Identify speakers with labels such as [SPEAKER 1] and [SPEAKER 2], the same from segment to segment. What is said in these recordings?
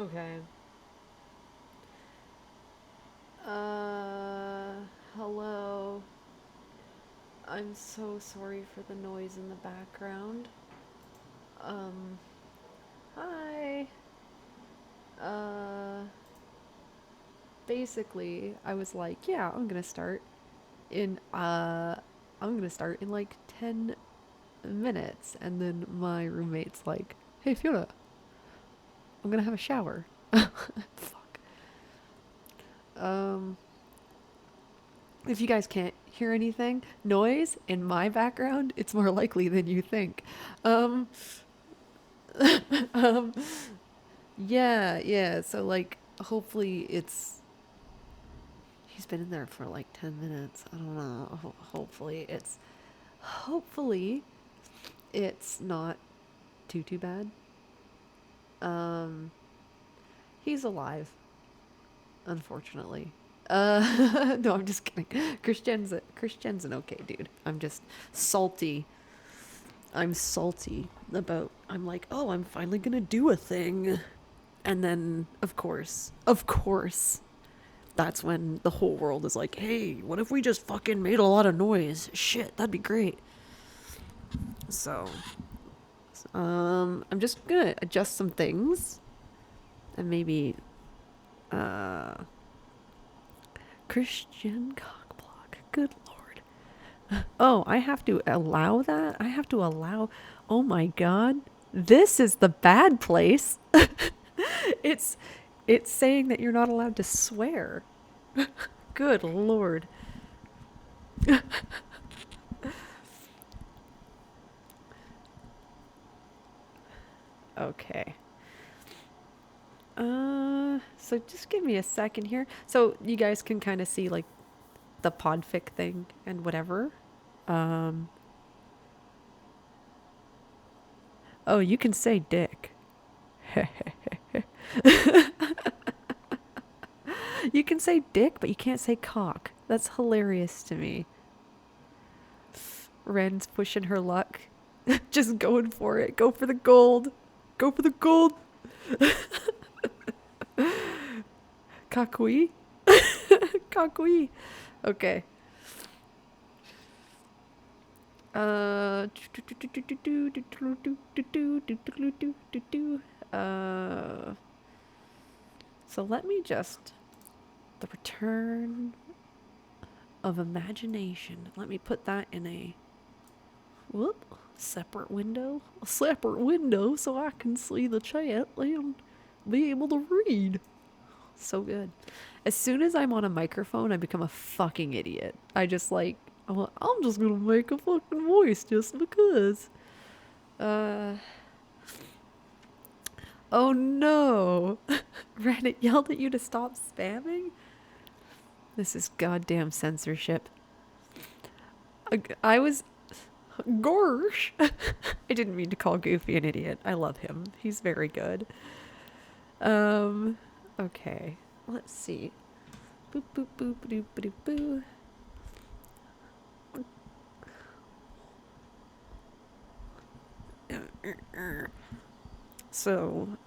[SPEAKER 1] Okay. Uh, Hello. I'm so sorry for the noise in the background. Um, Hi. Uh, Basically, I was like, yeah, in, I'm gonna start in like 10 minutes. And then my roommate's like, hey, Fiona, I'm gonna have a shower. Fuck. Um, if you guys can't hear anything, noise in my background, it's more likely than you think. Um, um, yeah, yeah. So like, hopefully he's been in there for like 10 minutes. I don't know. Hopefully it's not too bad. Um, he's alive, unfortunately. No, I'm just kidding. Christian's an okay dude. I'm just salty. I'm salty about. I'm like, oh, I'm finally gonna do a thing, and then of course, that's when the whole world is like, hey, what if we just fucking made a lot of noise? Shit, that'd be great. So, I'm just gonna adjust some things and maybe, uh, Christian cockblock. Good lord. Oh, I have to allow that? I have to allow. Oh my god. This is the bad place. It's it's saying that you're not allowed to swear. Good lord. Okay. So just give me a second here. So you guys can kind of see like the podfic thing and whatever. Um, oh, you can say dick. You can say dick, but you can't say cock. That's hilarious to me. Ren's pushing her luck. Just going for it. Go for the gold. Go for the gold. Kakui? Kakui. Okay. Uh, uh, so let me just the return of imagination. Let me put that in a separate window, so I can see the chat and be able to read. So good. As soon as I'm on a microphone, I become a fucking idiot. I just like I'm just gonna make a fucking voice just because. Uh oh no. Reddit yelled at you to stop spamming? This is goddamn censorship. I was Gorsh. I didn't mean to call Goofy an idiot. I love him. He's very good. Um okay. Let's see. Boop boop boop boop boop boop. So,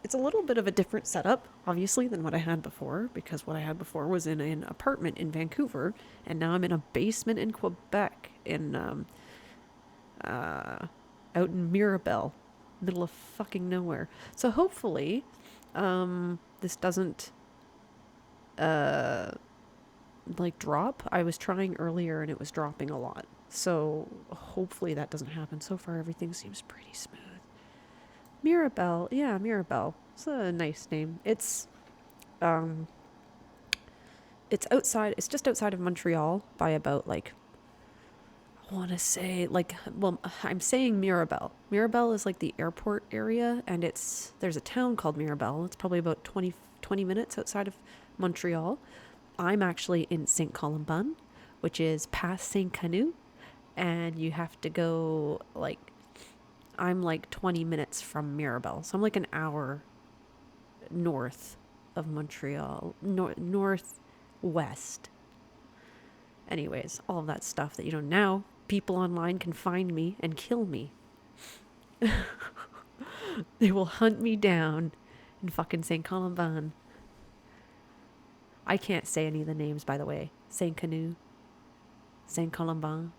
[SPEAKER 1] it's a little bit of a different setup, obviously, than what I had before, because what I had before was in an apartment in Vancouver, and now I'm in a basement in Quebec, out in Mirabel, middle of fucking nowhere. So hopefully, this doesn't, uh, like drop. I was trying earlier and it was dropping a lot. So hopefully that doesn't happen. So far, everything seems pretty smooth. Mirabel, yeah, Mirabel. It's a nice name. Um, it's outside. It's just outside of Montreal by about like I want to say like well, I'm saying Mirabel. Mirabel is like the airport area, and there's a town called Mirabel. It's probably about 20 minutes outside of Montreal. I'm actually in Saint Columban, which is past Saint Canoe, and you have to go like I'm like 20 minutes from Mirabel, so I'm like an hour north of Montreal, northwest. Anyways, all of that stuff that you know now, people online can find me and kill me. They will hunt me down in fucking Saint Columban. I can't say any of the names, by the way. Saint Canu, Saint Columban.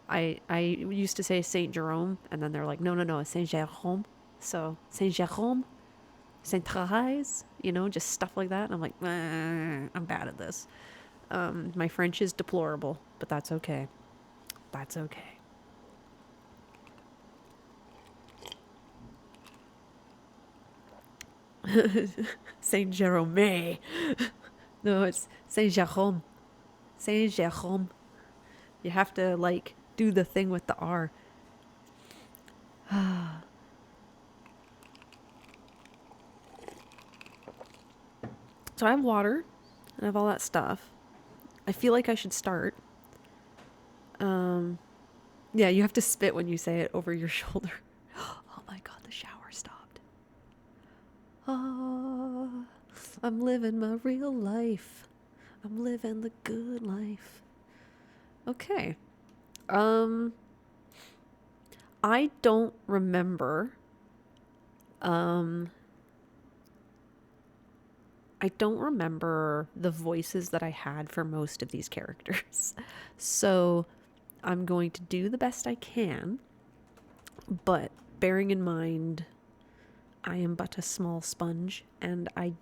[SPEAKER 1] I used to say Saint Jerome, and then they're like, no, it's Saint Jerome. So Saint Jerome, Saint Therese, just stuff like that. And I'm like, I'm bad at this. My French is deplorable, but that's okay. That's okay. Saint Jerome. No, it's Saint Jerome. Saint Jerome. You have to do the thing with the R. So I have water. I have all that stuff. I feel like I should start. Yeah, you have to spit when you say it over your shoulder. Oh my god, the shower stopped. I'm living my real life. I'm living the good life. Okay. I don't remember. I don't remember the voices that I had for most of these characters. So I'm going to do the best I can, but bearing in mind I am but a small sponge and I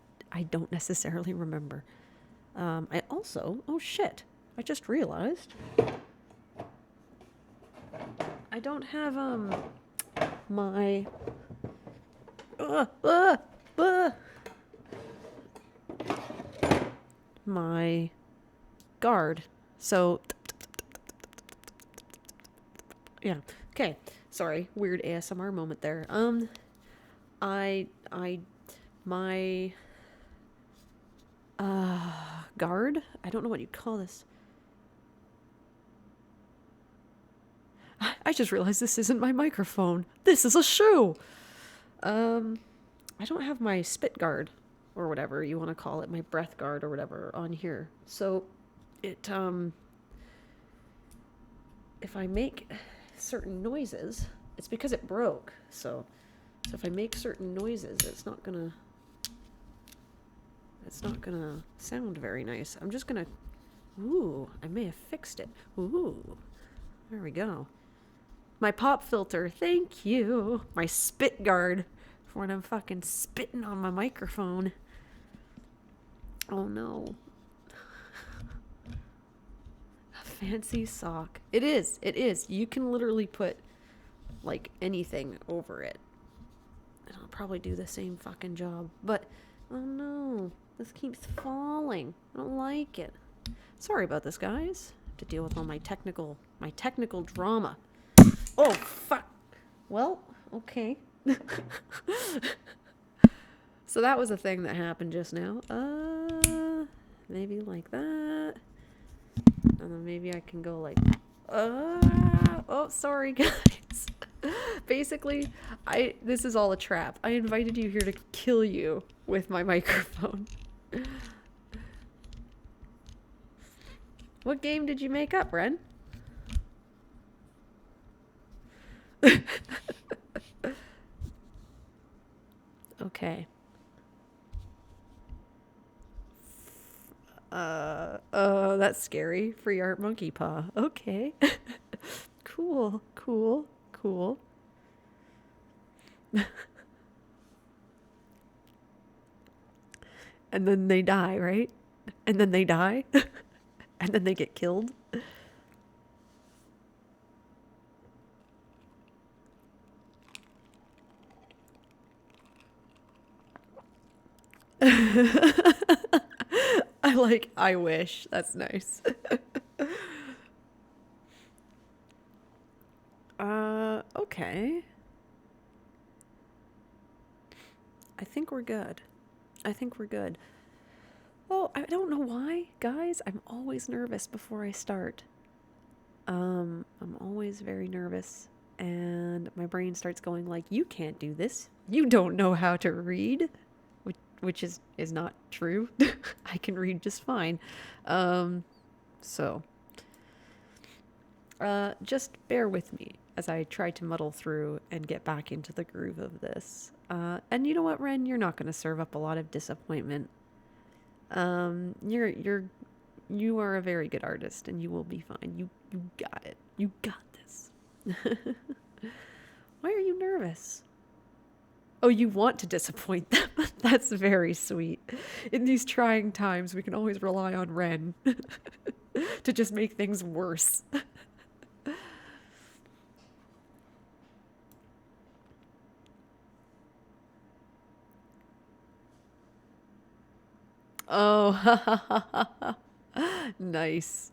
[SPEAKER 1] don't necessarily remember. I also, oh shit, I just realized I don't have my my guard. So yeah. Okay. Sorry. Weird ASMR moment there. My guard? I don't know what you call this. I just realized this isn't my microphone. This is a shoe. I don't have my spit guard or whatever you want to call it, my breath guard or whatever on here. So it if I make certain noises, it's because it broke. So if I make certain noises, it's not gonna sound very nice. I'm just gonna, ooh, I may have fixed it. Ooh, there we go. My pop filter, thank you. My spit guard for when I'm fucking spitting on my microphone. Oh no. A fancy sock. It is. You can literally put anything over it. And I'll probably do the same fucking job. But, oh no. This keeps falling. I don't like it. Sorry about this, guys. I have to deal with all my technical drama. Oh, fuck. Well, okay. So that was a thing that happened just now. Maybe like that. And then maybe I can go oh, sorry, guys. Basically, this is all a trap. I invited you here to kill you with my microphone. What game did you make up, Ren? Okay. That's scary. Free art monkey paw. Okay. Cool. And then they die, right? And then they die. And then they get killed. I wish. That's nice. Okay. I think we're good. Oh, I don't know why, guys. I'm always nervous before I start. I'm always very nervous. And my brain starts going you can't do this. You don't know how to read. Which is not true. I can read just fine. So just bear with me. as I try to muddle through and get back into the groove of this. And you know what, Ren? You're not going to serve up a lot of disappointment. You are a very good artist, and you will be fine. You got it. You got this. Why are you nervous? Oh, you want to disappoint them. That's very sweet. In these trying times, we can always rely on Ren to just make things worse. Oh, nice.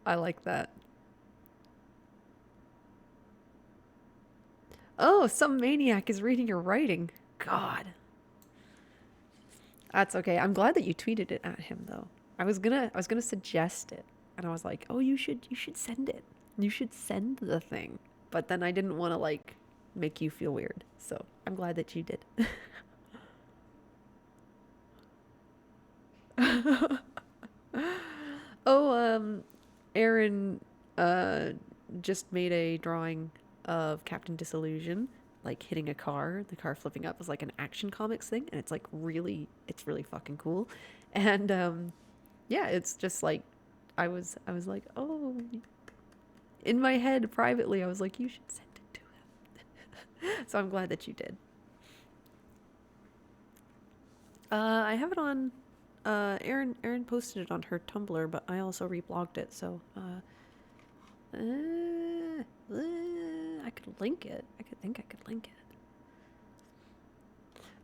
[SPEAKER 1] I like that. Oh, some maniac is reading your writing. God. That's okay. I'm glad that you tweeted it at him though. I was gonna suggest it. And I was like, "Oh, you should send it. You should send the thing." But then I didn't want to like make you feel weird. So, I'm glad that you did. Oh, Aaron just made a drawing of Captain Disillusion like hitting a car, the car flipping up as like an Action Comics thing, and it's really fucking cool. And yeah, it's just like I was like, "Oh, in my head privately, I was like, you should send it to him." So I'm glad that you did. I have it on Erin posted it on her Tumblr, but I also reblogged it, so I could link it. I could link it.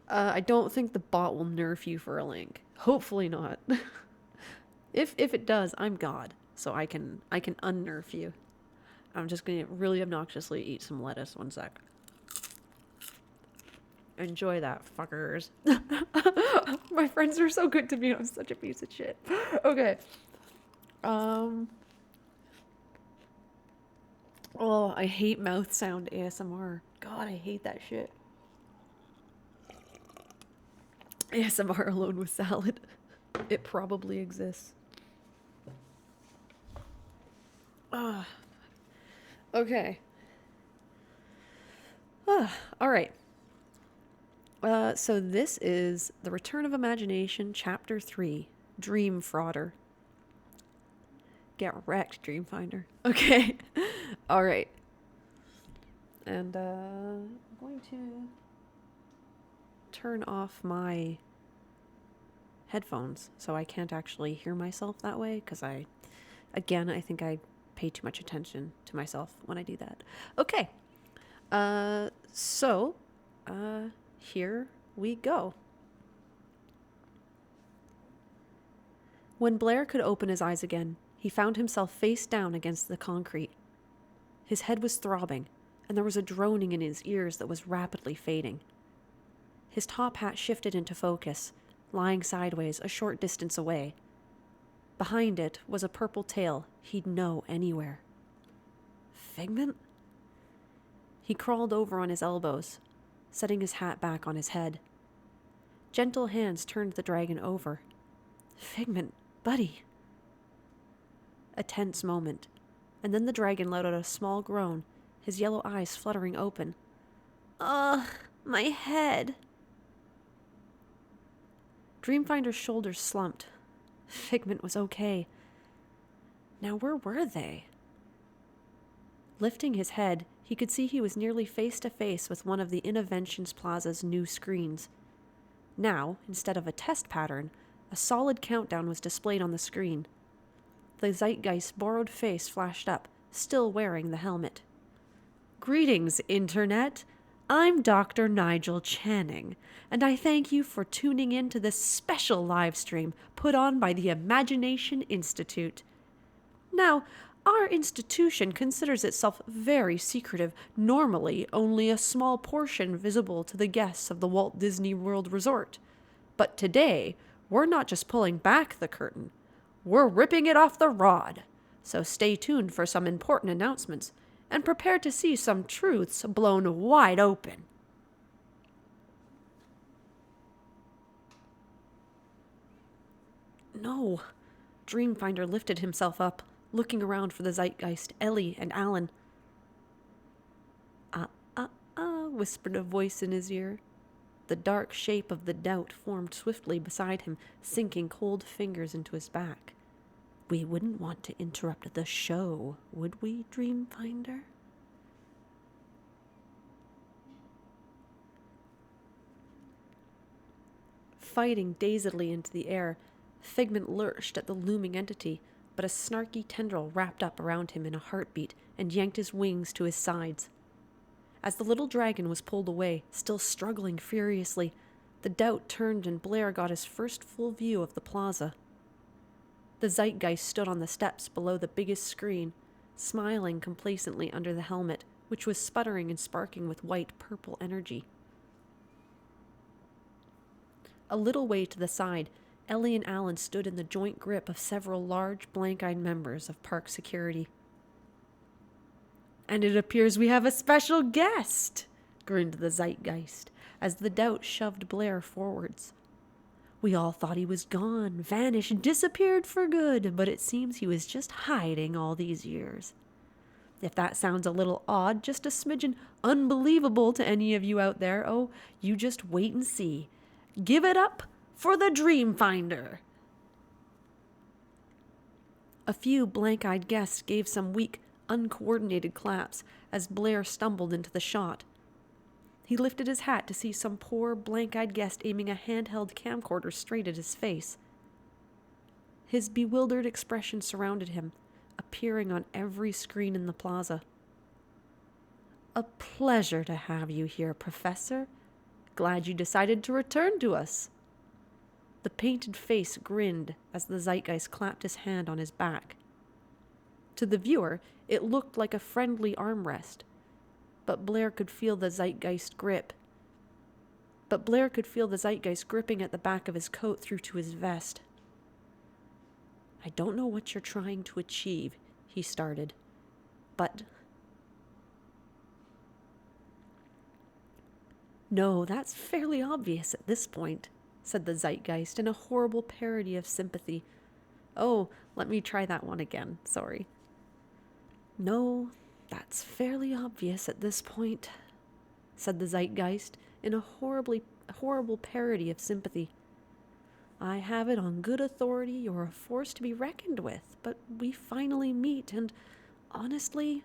[SPEAKER 1] I don't think the bot will nerf you for a link. Hopefully not. If it does, I'm God, so I can unnerf you. I'm just gonna really obnoxiously eat some lettuce. One sec. Enjoy that, fuckers. My friends are so good to me. I'm such a piece of shit. Okay. Um. Oh, I hate mouth sound ASMR. God, I hate that shit. ASMR alone with salad. It probably exists. Ah. Okay. All right. So this is The Return of Imagination, Chapter 3, DreamFrauder. Get wrecked, Dreamfinder. Okay. All right. And I'm going to turn off my headphones so I can't actually hear myself that way because I think I pay too much attention to myself when I do that. Okay. So, here we go. When Blair could open his eyes again, he found himself face down against the concrete. His head was throbbing, and there was a droning in his ears that was rapidly fading. His top hat shifted into focus, lying sideways a short distance away. Behind it was a purple tail he'd know anywhere. Figment? He crawled over on his elbows, setting his hat back on his head. Gentle hands turned the dragon over. Figment, buddy. A tense moment, and then the dragon let out a small groan, his yellow eyes fluttering open. Ugh, my head. Dreamfinder's shoulders slumped. Figment was okay. Now where were they? Lifting his head, he could see he was nearly face to face with one of the Innoventions Plaza's new screens. Now, instead of a test pattern, a solid countdown was displayed on the screen. The Zeitgeist's borrowed face flashed up, still wearing the helmet. Greetings, Internet. I'm Dr. Nigel Channing, and I thank you for tuning in to this special live stream put on by the Imagination Institute. Now, our institution considers itself very secretive, normally only a small portion visible to the guests of the Walt Disney World Resort. But today, we're not just pulling back the curtain, we're ripping it off the rod. So stay tuned for some important announcements, and prepare to see some truths blown wide open. No. Dreamfinder lifted himself up, looking around for the Zeitgeist, Ellie, and Alan. whispered a voice in his ear. The dark shape of the Doubt formed swiftly beside him, sinking cold fingers into his back. We wouldn't want to interrupt the show, would we, Dreamfinder? Fighting dazedly into the air, Figment lurched at the looming entity, but a snarky tendril wrapped up around him in a heartbeat and yanked his wings to his sides. As the little dragon was pulled away, still struggling furiously, the Doubt turned and Blair got his first full view of the plaza. The Zeitgeist stood on the steps below the biggest screen, smiling complacently under the helmet, which was sputtering and sparking with white-purple energy. A little way to the side, Ellie and Alan stood in the joint grip of several large, blank-eyed members of park security. "And it appears we have a special guest," grinned the Zeitgeist, as the Doubt shoved Blair forwards. "We all thought he was gone, vanished, disappeared for good, but it seems he was just hiding all these years. If that sounds a little odd, just a smidgen unbelievable to any of you out there, oh, you just wait and see. Give it up for the Dreamfinder!" A few blank-eyed guests gave some weak, uncoordinated claps as Blair stumbled into the shot. He lifted his hat to see some poor, blank-eyed guest aiming a handheld camcorder straight at his face. His bewildered expression surrounded him, appearing on every screen in the plaza. "A pleasure to have you here, Professor. Glad you decided to return to us." The painted face grinned as the Zeitgeist clapped his hand on his back. To the viewer, it looked like a friendly armrest, but Blair could feel the Zeitgeist gripping at the back of his coat through to his vest. "I don't know what you're trying to achieve," he started, "but..." "No, that's fairly obvious at this point," said the Zeitgeist in a horrible parody of sympathy. "Oh, let me try that one again, sorry. No, that's fairly obvious at this point," said the Zeitgeist in a horrible parody of sympathy. "I have it on good authority you're a force to be reckoned with, but we finally meet, and honestly,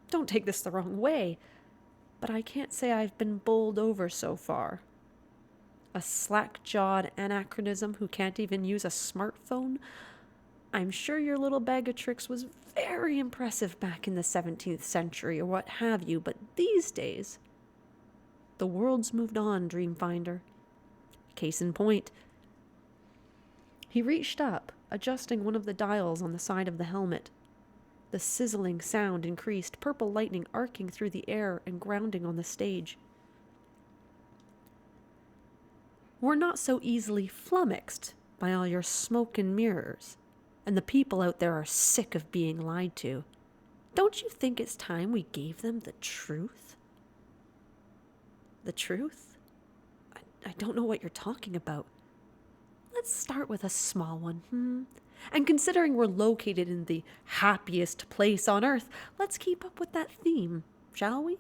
[SPEAKER 1] don't take this the wrong way, but I can't say I've been bowled over so far. A slack-jawed anachronism who can't even use a smartphone? I'm sure your little bag of tricks was very impressive back in the 17th century or what have you, but these days, the world's moved on, Dreamfinder. Case in point." He reached up, adjusting one of the dials on the side of the helmet. The sizzling sound increased, purple lightning arcing through the air and grounding on the stage. "We're not so easily flummoxed by all your smoke and mirrors, and the people out there are sick of being lied to. Don't you think it's time we gave them the truth?" "The truth? I don't know what you're talking about." "Let's start with a small one, And considering we're located in the happiest place on Earth, let's keep up with that theme, shall we?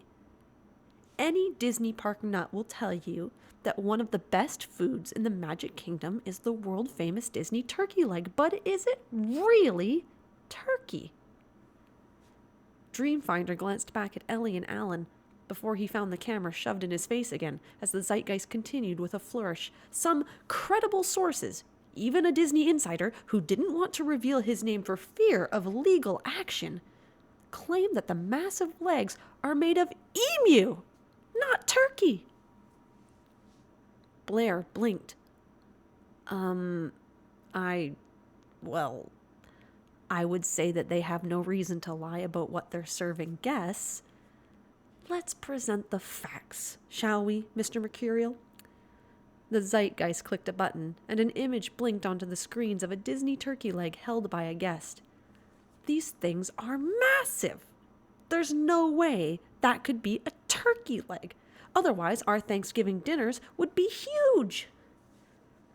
[SPEAKER 1] Any Disney park nut will tell you that one of the best foods in the Magic Kingdom is the world-famous Disney turkey leg, but is it really turkey?" Dreamfinder glanced back at Ellie and Alan before he found the camera shoved in his face again as the Zeitgeist continued with a flourish. "Some credible sources, even a Disney insider who didn't want to reveal his name for fear of legal action, claim that the massive legs are made of emu, not turkey." Blair blinked. I would say that they have no reason to lie about what they're serving guests. Let's present the facts, shall we, Mr. Mercurial?" The Zeitgeist clicked a button, and an image blinked onto the screens of a Disney turkey leg held by a guest. "These things are massive. There's no way that could be a turkey leg. Otherwise, our Thanksgiving dinners would be huge."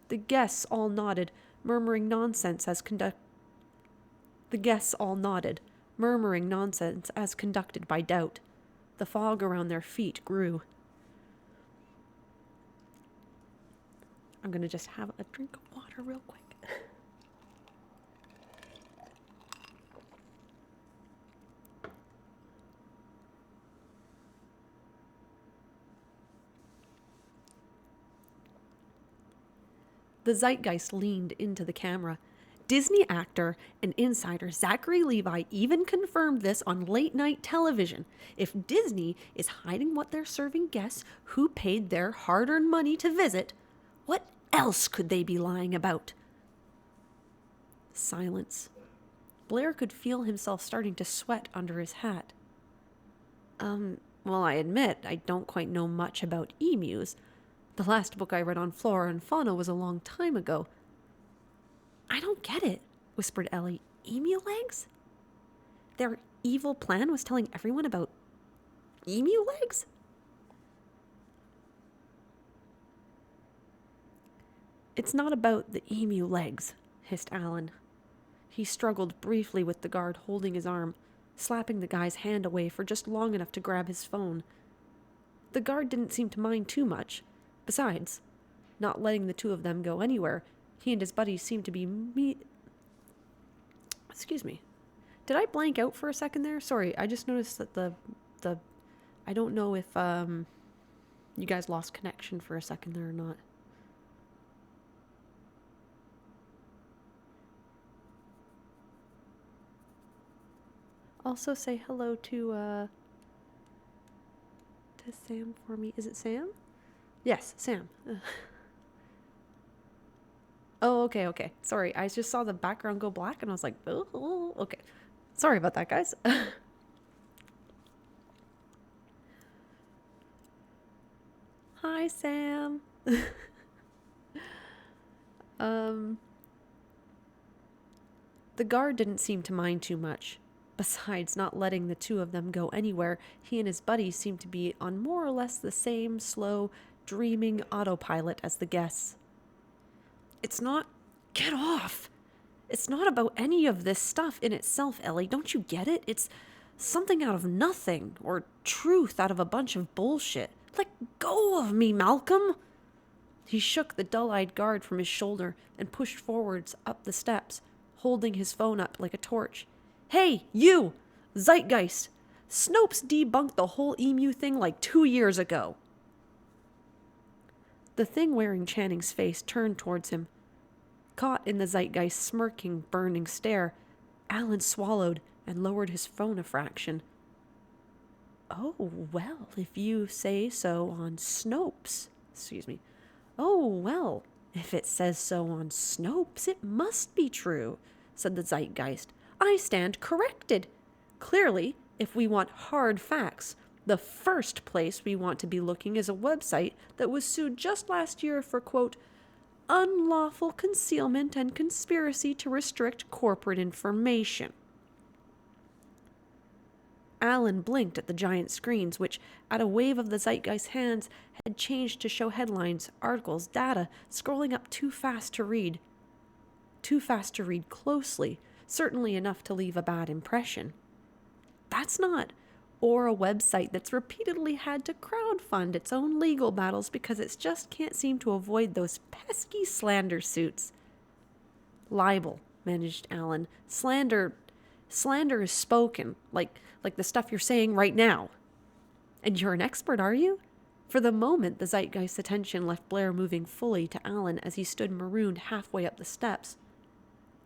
[SPEAKER 1] The guests all nodded, murmuring nonsense as conducted by Doubt. The fog around their feet grew. I'm going to just have a drink of water real quick. The zeitgeist leaned into the camera. Disney actor and insider Zachary Levi even confirmed this on late night television. If Disney is hiding what they're serving guests who paid their hard-earned money to visit, what else could they be lying about? Silence. Blair could feel himself starting to sweat under his hat. Well, I admit I don't quite know much about emus. The last book I read on flora and fauna was a long time ago. I don't get it, whispered Ellie. Emu legs? Their evil plan was telling everyone about emu legs? It's not about the emu legs, hissed Alan. He struggled briefly with the guard holding his arm, slapping the guy's hand away for just long enough to grab his phone. The guard didn't seem to mind too much. Besides, not letting the two of them go anywhere, he and his buddies seemed to be Excuse me. Did I blank out for a second there? Sorry, I just noticed that the I don't know if you guys lost connection for a second there or not. Also say hello to Sam for me. Is it Sam? Yes, Sam. Oh, okay. Sorry, I just saw the background go black and I was like, oh, okay. Sorry about that, guys. Hi, Sam. The guard didn't seem to mind too much. Besides, not letting the two of them go anywhere, he and his buddies seemed to be on more or less the same slow, dreaming autopilot as the guests. It's not... Get off! It's not about any of this stuff in itself, Ellie. Don't you get it? It's something out of nothing, or truth out of a bunch of bullshit. Let go of me, Malcolm! He shook the dull-eyed guard from his shoulder and pushed forwards up the steps, holding his phone up like a torch. Hey, you! Zeitgeist! Snopes debunked the whole emu thing like 2 years ago. The thing wearing Channing's face turned towards him. Caught in the zeitgeist's smirking, burning stare, Alan swallowed and lowered his phone a fraction. Oh, well, if you say so on Snopes. Oh, well, if it says so on Snopes, it must be true, said the zeitgeist. I stand corrected. Clearly, if we want hard facts, the first place we want to be looking is a website that was sued just last year for, quote, unlawful concealment and conspiracy to restrict corporate information. Alan blinked at the giant screens, which, at a wave of the zeitgeist's hands, had changed to show headlines, articles, data, scrolling up too fast to read. Too fast to read closely, certainly enough to leave a bad impression. That's not... Or a website that's repeatedly had to crowdfund its own legal battles because it just can't seem to avoid those pesky slander suits. Libel, managed Alan. Slander is spoken, like the stuff you're saying right now. And you're an expert, are you? For the moment, the zeitgeist's attention left Blair moving fully to Alan as he stood marooned halfway up the steps.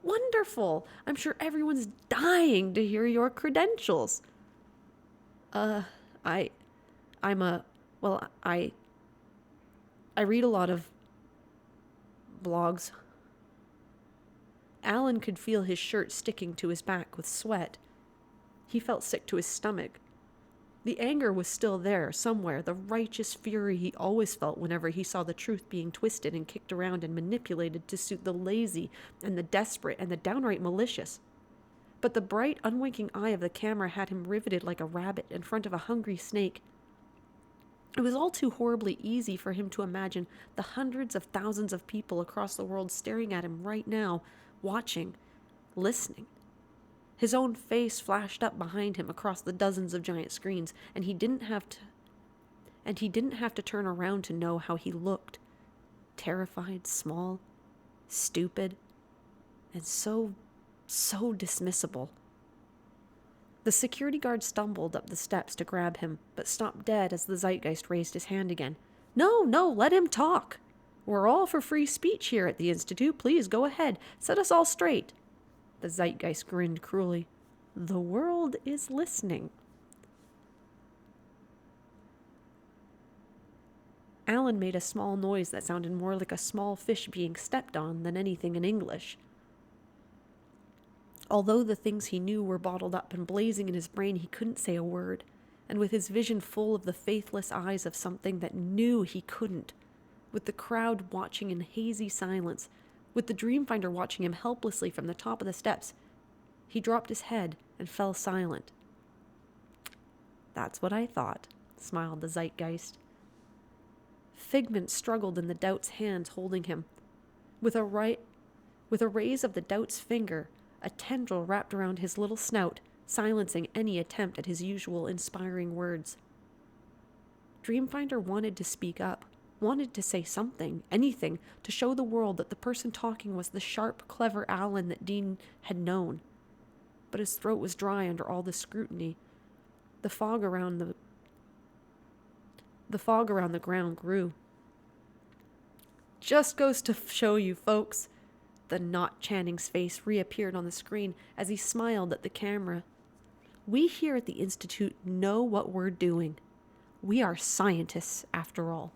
[SPEAKER 1] Wonderful! I'm sure everyone's dying to hear your credentials. I read a lot of blogs. Alan could feel his shirt sticking to his back with sweat. He felt sick to his stomach. The anger was still there, somewhere, the righteous fury he always felt whenever he saw the truth being twisted and kicked around and manipulated to suit the lazy and the desperate and the downright malicious. But the bright, unwinking eye of the camera had him riveted like a rabbit in front of a hungry snake. It was all too horribly easy for him to imagine the hundreds of thousands of people across the world staring at him right now, watching, listening. His own face flashed up behind him across the dozens of giant screens, and he didn't have to turn around to know how he looked. terrified, small, stupid, and so dismissible. The security guard stumbled up the steps to grab him, but stopped dead as the Zeitgeist raised his hand again. No, let him talk. We're all for free speech here at the Institute. Please go ahead. Set us all straight. The Zeitgeist grinned cruelly. The world is listening. Alan made a small noise that sounded more like a small fish being stepped on than anything in English. Although the things he knew were bottled up and blazing in his brain, he couldn't say a word, and with his vision full of the faithless eyes of something that knew he couldn't, with the crowd watching in hazy silence, with the DreamFinder watching him helplessly from the top of the steps, he dropped his head and fell silent. That's what I thought, smiled the Zeitgeist. Figment struggled in the Doubt's hands holding him. With a raise of the Doubt's finger, a tendril wrapped around his little snout, silencing any attempt at his usual inspiring words. DreamFinder wanted to speak up, wanted to say something, anything, to show the world that the person talking was the sharp, clever Alan that Dean had known. But his throat was dry under all the scrutiny. The fog around the ground grew. Just goes to show you, folks. The not Channing's face reappeared on the screen as he smiled at the camera. We here at the Institute know what we're doing. We are scientists, after all.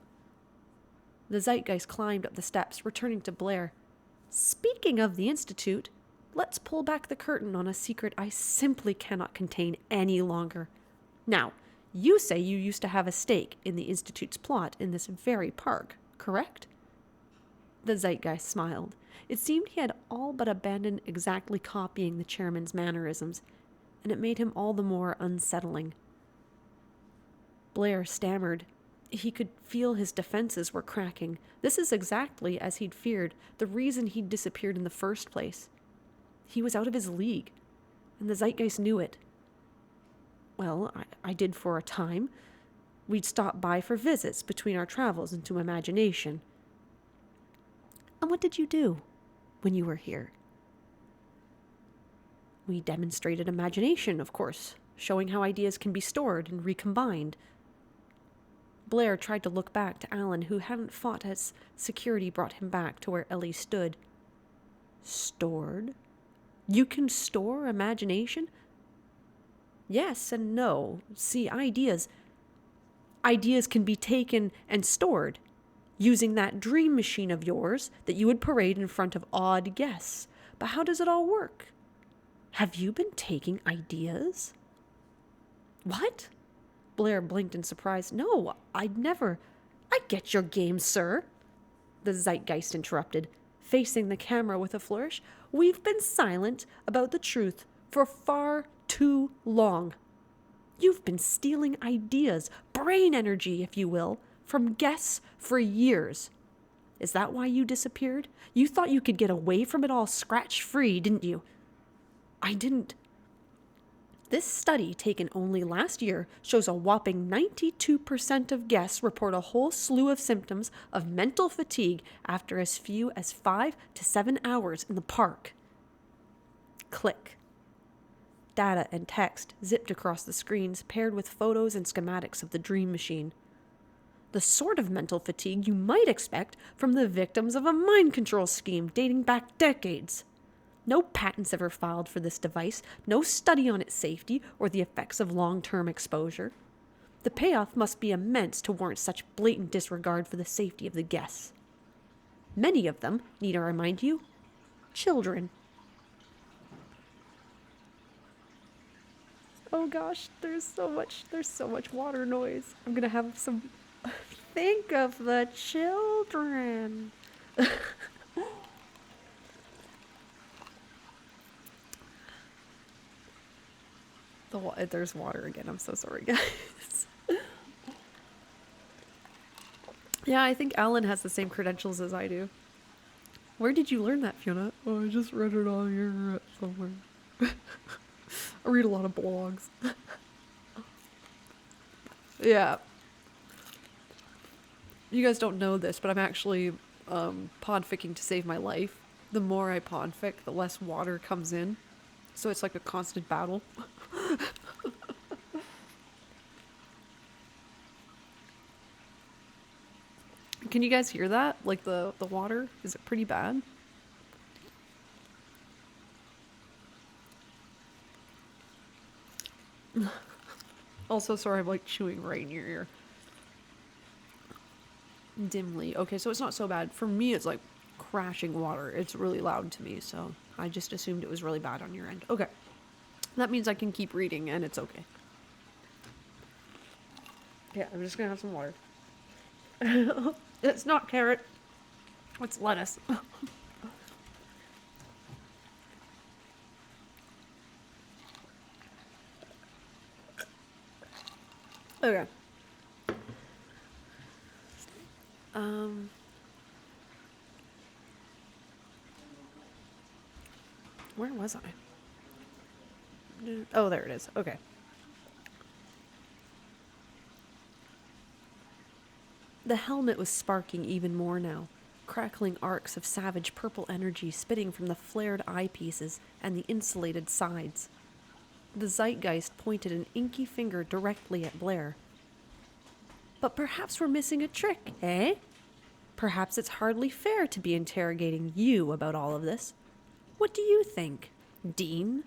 [SPEAKER 1] The Zeitgeist climbed up the steps, returning to Blair. Speaking of the Institute, let's pull back the curtain on a secret I simply cannot contain any longer. Now, you say you used to have a stake in the Institute's plot in this very park, correct? The Zeitgeist smiled. It seemed he had all but abandoned exactly copying the chairman's mannerisms, and it made him all the more unsettling. Blair stammered. He could feel his defenses were cracking. This is exactly as he'd feared, the reason he'd disappeared in the first place. He was out of his league, and the Zeitgeist knew it. Well, I did for a time. We'd stop by for visits between our travels into imagination. And what did you do when you were here? We demonstrated imagination, of course, showing how ideas can be stored and recombined. Blair tried to look back to Alan, who hadn't fought as security brought him back to where Ellie stood. Stored? You can store imagination? Yes and no. See, ideas can be taken and stored, using that dream machine of yours that you would parade in front of odd guests. But how does it all work? Have you been taking ideas? What? Blair blinked in surprise. No, I'd never. I get your game, sir. The Zeitgeist interrupted, facing the camera with a flourish. We've been silent about the truth for far too long. You've been stealing ideas, brain energy, if you will, from guests for years. Is that why you disappeared? You thought you could get away from it all scratch-free, didn't you? I didn't. This study, taken only last year, shows a whopping 92% of guests report a whole slew of symptoms of mental fatigue after as few as 5 to 7 hours in the park. Click. Data and text zipped across the screens, paired with photos and schematics of the dream machine. The sort of mental fatigue you might expect from the victims of a mind control scheme dating back decades. No patents ever filed for this device, no study on its safety or the effects of long-term exposure. The payoff must be immense to warrant such blatant disregard for the safety of the guests. Many of them, need I remind you, children. Oh gosh, there's so much water noise. I'm gonna have some. Think of the children. There's water again. I'm so sorry, guys. Yeah, I think Alan has the same credentials as I do. Where did you learn that, Fiona? Oh, I just read it on the internet somewhere. I read a lot of blogs. Yeah. You guys don't know this, but I'm actually podficking to save my life. The more I podfic, the less water comes in. So it's like a constant battle. Can you guys hear that? Like the water? Is it pretty bad? Also, sorry, I'm like chewing right in your ear. Dimly. Okay, so it's not so bad. For me, it's like crashing water. It's really loud to me, so I just assumed it was really bad on your end. Okay. That means I can keep reading and it's okay. Yeah, I'm just gonna have some water. It's not carrot. It's lettuce. Okay. Where was I? Oh, there it is. Okay. The helmet was sparking even more now, crackling arcs of savage purple energy spitting from the flared eyepieces and the insulated sides. The zeitgeist pointed an inky finger directly at Blair. But perhaps we're missing a trick, eh? Perhaps it's hardly fair to be interrogating you about all of this. What do you think, Dean?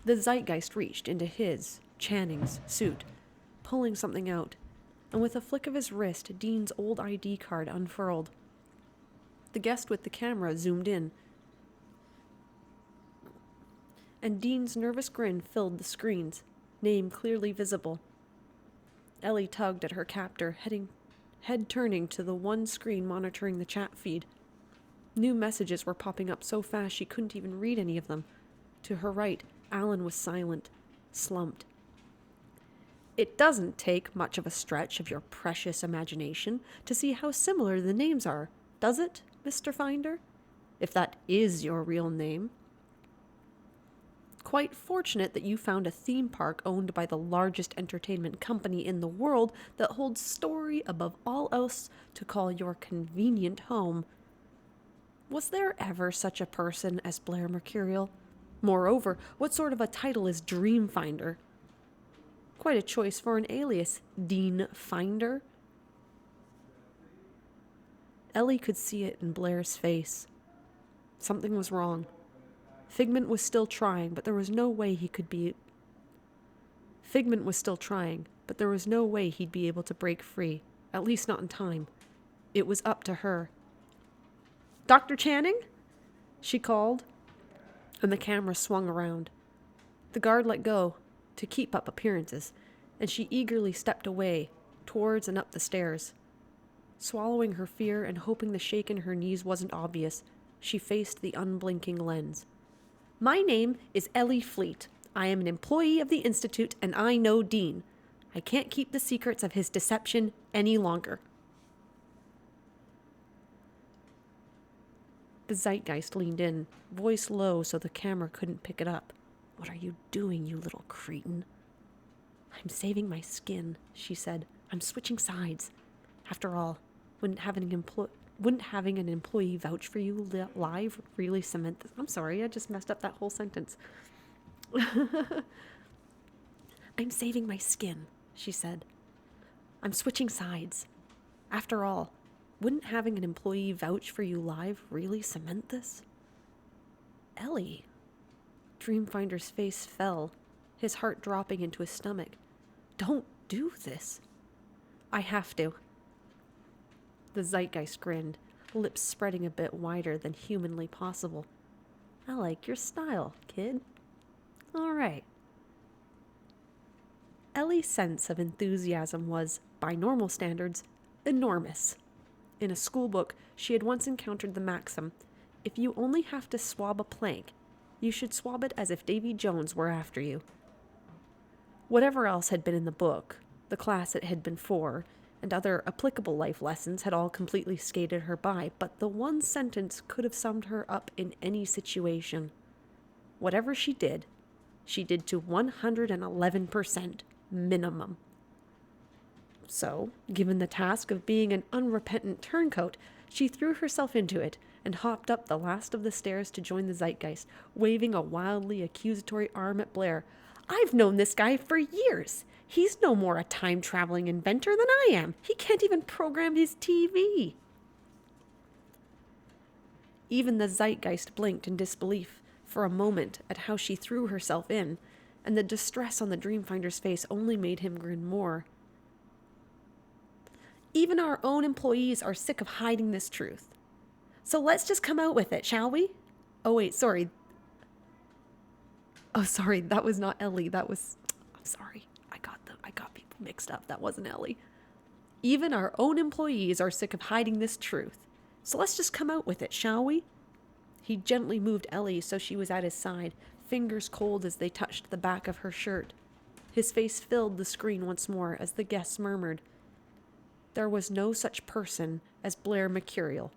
[SPEAKER 1] The zeitgeist reached into his, Channing's, suit, pulling something out, and with a flick of his wrist, Dean's old ID card unfurled. The guest with the camera zoomed in, and Dean's nervous grin filled the screens, name clearly visible. Ellie tugged at her captor, head turning to the one screen monitoring the chat feed. New messages were popping up so fast she couldn't even read any of them. To her right, Alan was silent, slumped. It doesn't take much of a stretch of your precious imagination to see how similar the names are, does it, Mr. Finder? If that is your real name. Quite fortunate that you found a theme park owned by the largest entertainment company in the world that holds story above all else to call your convenient home. Was there ever such a person as Blair Mercurial? Moreover, what sort of a title is DreamFrauder? Quite a choice for an alias, Dean Finder. Ellie could see it in Blair's face. Something was wrong. Figment was still trying, but there was no way he'd be able to break free, at least not in time. It was up to her. Dr. Channing? She called, and the camera swung around. The guard let go to keep up appearances, and she eagerly stepped away, towards and up the stairs. Swallowing her fear and hoping the shake in her knees wasn't obvious, she faced the unblinking lens. My name is Ellie Fleet. I am an employee of the Institute, and I know Dean. I can't keep the secrets of his deception any longer. The zeitgeist leaned in, voice low so the camera couldn't pick it up. What are you doing, you little cretin? I'm saving my skin, she said. I'm switching sides. After all, wouldn't having an employee vouch for you live really cement this? I'm sorry, I just messed up that whole sentence. I'm saving my skin, she said. I'm switching sides. After all, wouldn't having an employee vouch for you live really cement this? Ellie. Dreamfinder's face fell, his heart dropping into his stomach. Don't do this. I have to. The zeitgeist grinned, lips spreading a bit wider than humanly possible. I like your style, kid. All right. Ellie's sense of enthusiasm was, by normal standards, enormous. In a schoolbook, she had once encountered the maxim, if you only have to swab a plank, you should swab it as if Davy Jones were after you. Whatever else had been in the book, the class it had been for, and other applicable life lessons had all completely skated her by, but the one sentence could have summed her up in any situation. Whatever she did to 111% minimum. So, given the task of being an unrepentant turncoat, she threw herself into it and hopped up the last of the stairs to join the zeitgeist, waving a wildly accusatory arm at Blair. I've known this guy for years. He's no more a time-traveling inventor than I am. He can't even program his TV. Even the zeitgeist blinked in disbelief for a moment at how she threw herself in, and the distress on the Dreamfinder's face only made him grin more. Even our own employees are sick of hiding this truth. So let's just come out with it, shall we? Oh, wait, sorry. Oh, sorry, that was not Ellie. That was... I'm sorry. I got people mixed up. That wasn't Ellie. Even our own employees are sick of hiding this truth. So let's just come out with it, shall we? He gently moved Ellie so she was at his side, fingers cold as they touched the back of her shirt. His face filled the screen once more as the guests murmured, there was no such person as Blair Mercurial.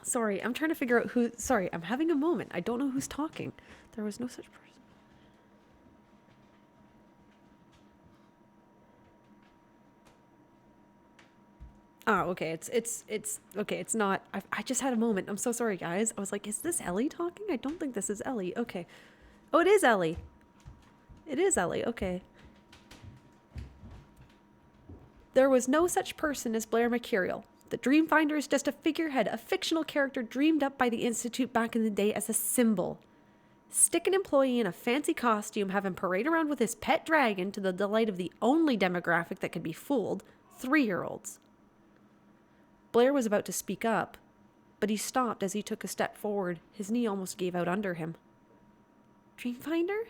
[SPEAKER 1] Sorry, I'm trying to figure out who... Sorry, I'm having a moment. I don't know who's talking. There was no such person. Oh, okay. It's okay. It's not... I just had a moment. I'm so sorry, guys. I was like, is this Ellie talking? I don't think this is Ellie. Okay. Oh, it is Ellie. It is Ellie. Okay. There was no such person as Blair Mercurial. The Dreamfinder is just a figurehead, a fictional character dreamed up by the Institute back in the day as a symbol. Stick an employee in a fancy costume, have him parade around with his pet dragon to the delight of the only demographic that could be fooled, 3-year-olds. Blair was about to speak up, but he stopped as he took a step forward. His knee almost gave out under him. Dreamfinder?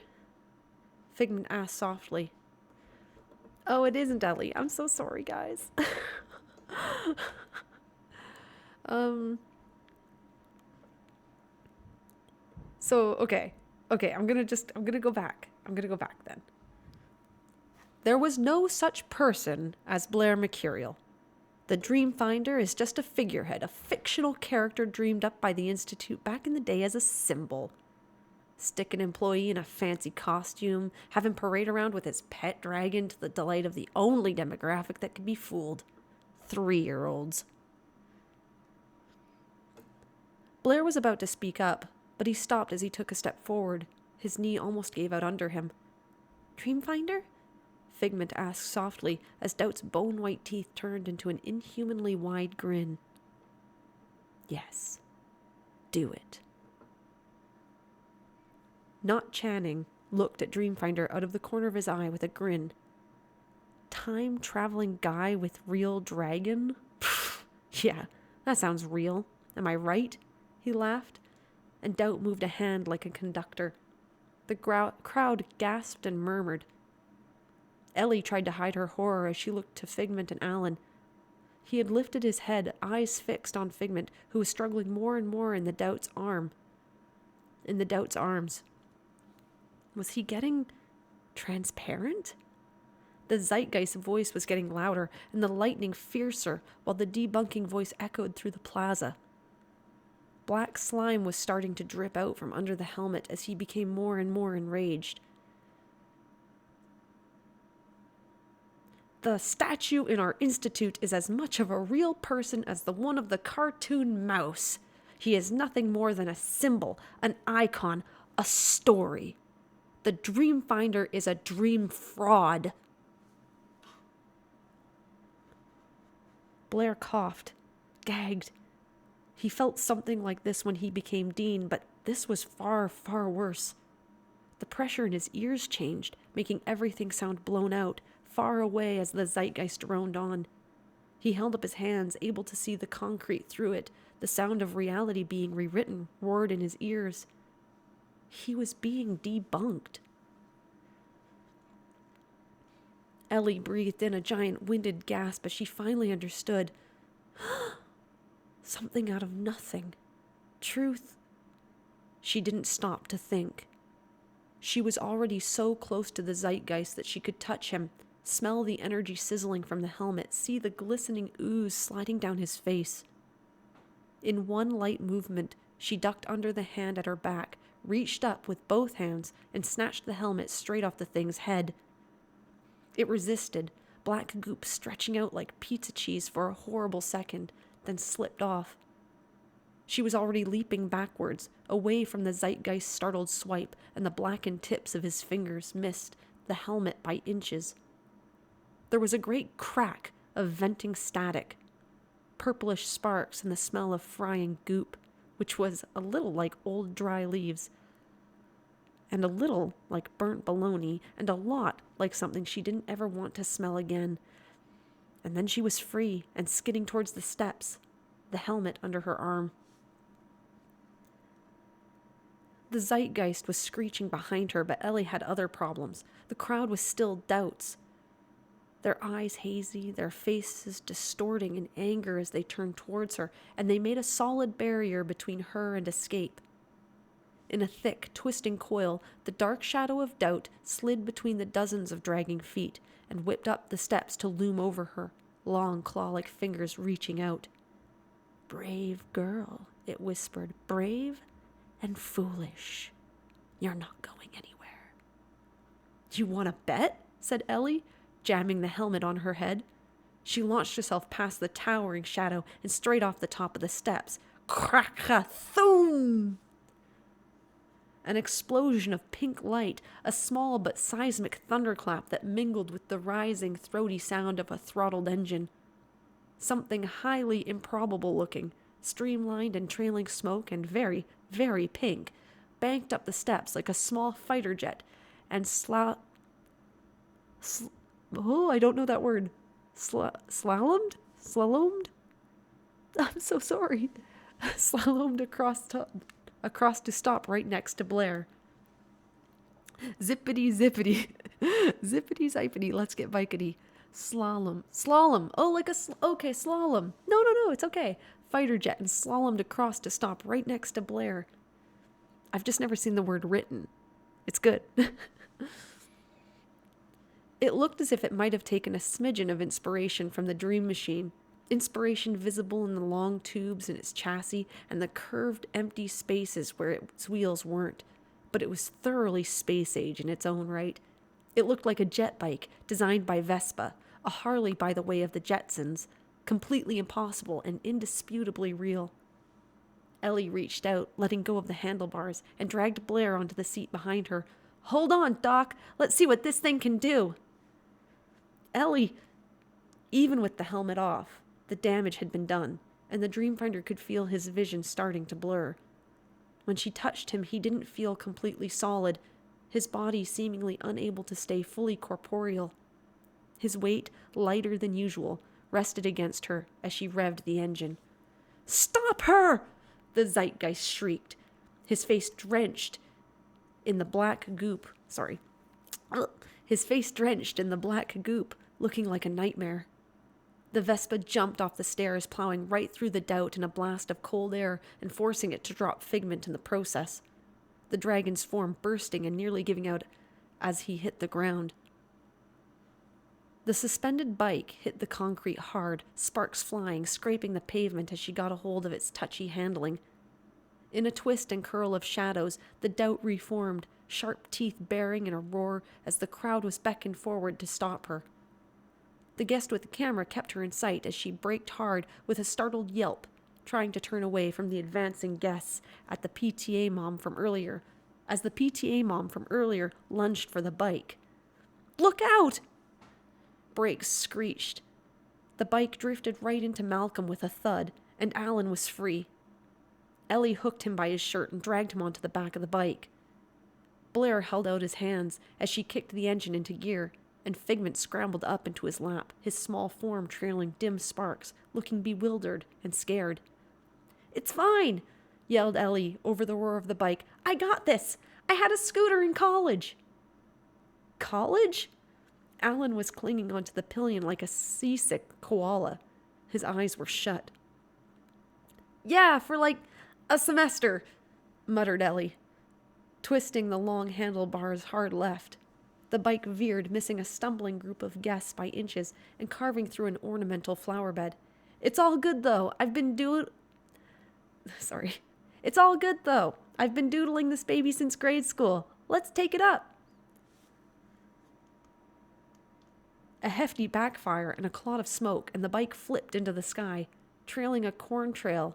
[SPEAKER 1] Figment asked softly. Oh, it isn't Ellie. I'm so sorry, guys. Okay, I'm gonna go back. I'm gonna go back then. There was no such person as Blair Mercurial. The Dreamfinder is just a figurehead, a fictional character dreamed up by the Institute back in the day as a symbol. Stick an employee in a fancy costume, have him parade around with his pet dragon to the delight of the only demographic that could be fooled. 3-year-olds. Blair was about to speak up, but he stopped as he took a step forward. His knee almost gave out under him. Dreamfinder? Figment asked softly as Doubt's bone-white teeth turned into an inhumanly wide grin. Yes. Do it. Not Channing looked at Dreamfinder out of the corner of his eye with a grin. Time-traveling guy with real dragon? Yeah, that sounds real. Am I right? He laughed, and Doubt moved a hand like a conductor. The crowd gasped and murmured. Ellie tried to hide her horror as she looked to Figment and Alan. He had lifted his head, eyes fixed on Figment, who was struggling more and more in the Doubt's arms. Was he getting transparent? The zeitgeist voice was getting louder and the lightning fiercer while the debunking voice echoed through the plaza. Black slime was starting to drip out from under the helmet as he became more and more enraged. The statue in our institute is as much of a real person as the one of the cartoon mouse. He is nothing more than a symbol, an icon, a story. The Dreamfinder is a dream fraud. Blair coughed, gagged. He felt something like this when he became Dean, but this was far, far worse. The pressure in his ears changed, making everything sound blown out, far away as the zeitgeist droned on. He held up his hands, able to see the concrete through it, the sound of reality being rewritten roared in his ears. He was being debunked. Ellie breathed in a giant winded gasp as she finally understood. Something out of nothing. Truth. She didn't stop to think. She was already so close to the zeitgeist that she could touch him, smell the energy sizzling from the helmet, see the glistening ooze sliding down his face. In one light movement, she ducked under the hand at her back, reached up with both hands and snatched the helmet straight off the thing's head. It resisted, black goop stretching out like pizza cheese for a horrible second, then slipped off. She was already leaping backwards, away from the Zeitgeist's startled swipe, and the blackened tips of his fingers missed the helmet by inches. There was a great crack of venting static, purplish sparks, and the smell of frying goop, which was a little like old dry leaves, and a little like burnt bologna, and a lot like something she didn't ever want to smell again. And then she was free and skidding towards the steps, the helmet under her arm. The Zeitgeist was screeching behind her, but Ellie had other problems. The crowd was still doubts. Their eyes hazy, their faces distorting in anger as they turned towards her, and they made a solid barrier between her and escape. In a thick, twisting coil, the dark shadow of doubt slid between the dozens of dragging feet and whipped up the steps to loom over her, long claw-like fingers reaching out. "Brave girl," it whispered, "brave and foolish. You're not going anywhere." "You want to bet?" said Ellie, jamming the helmet on her head. She launched herself past the towering shadow and straight off the top of the steps. Crack-a-thoom! An explosion of pink light, a small but seismic thunderclap that mingled with the rising, throaty sound of a throttled engine. Something highly improbable looking, streamlined and trailing smoke and very, very pink, banked up the steps like a small fighter jet and I don't know that word. Slalomed? I'm so sorry. Slalomed across to stop right next to Blair. Zippity zippity. Zippity zippity. Let's get bikety. Slalom. Oh, like okay, slalom. No, it's okay. Fighter jet and slalomed across to stop right next to Blair. I've just never seen the word written. It's good. It looked as if it might have taken a smidgen of inspiration from the Dream Machine, inspiration visible in the long tubes in its chassis and the curved, empty spaces where its wheels weren't, but it was thoroughly space-age in its own right. It looked like a jet bike designed by Vespa, a Harley by the way of the Jetsons, completely impossible and indisputably real. Ellie reached out, letting go of the handlebars, and dragged Blair onto the seat behind her. "Hold on, Doc. Let's see what this thing can do." Ellie, even with the helmet off, the damage had been done, and the DreamFrauder could feel his vision starting to blur. When she touched him, he didn't feel completely solid, his body seemingly unable to stay fully corporeal. His weight, lighter than usual, rested against her as she revved the engine. "Stop her!" the Zeitgeist shrieked, his face drenched in the black goop. His face drenched in the black goop, looking like a nightmare. The Vespa jumped off the stairs, plowing right through the doubt in a blast of cold air and forcing it to drop Figment in the process, the dragon's form bursting and nearly giving out as he hit the ground. The suspended bike hit the concrete hard, sparks flying, scraping the pavement as she got a hold of its touchy handling. In a twist and curl of shadows, the doubt reformed, sharp teeth baring in a roar as the crowd was beckoned forward to stop her. The guest with the camera kept her in sight as she braked hard with a startled yelp, trying to turn away from the advancing guests as the PTA mom from earlier lunged for the bike. "Look out!" Brakes screeched. The bike drifted right into Malcolm with a thud, and Alan was free. Ellie hooked him by his shirt and dragged him onto the back of the bike. Blair held out his hands as she kicked the engine into gear, and Figment scrambled up into his lap, his small form trailing dim sparks, looking bewildered and scared. "It's fine," yelled Ellie over the roar of the bike. "I got this! I had a scooter in college!" "College?" Alan was clinging onto the pillion like a seasick koala. His eyes were shut. "Yeah, for like a semester," muttered Ellie, twisting the long handlebars hard left. The bike veered, missing a stumbling group of guests by inches and carving through an ornamental flower bed. It's all good, though. I've been doodling this baby since grade school. Let's take it up. A hefty backfire and a cloud of smoke, and the bike flipped into the sky, trailing a corn trail.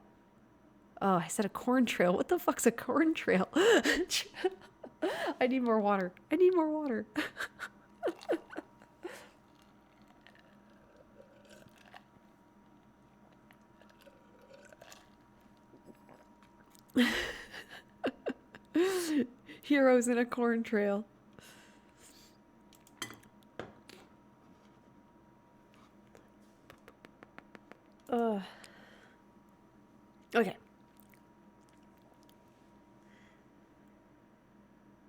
[SPEAKER 1] Oh, I said a corn trail. What the fuck's a corn trail? I need more water. I need more water. Heroes in a corn trail. Okay.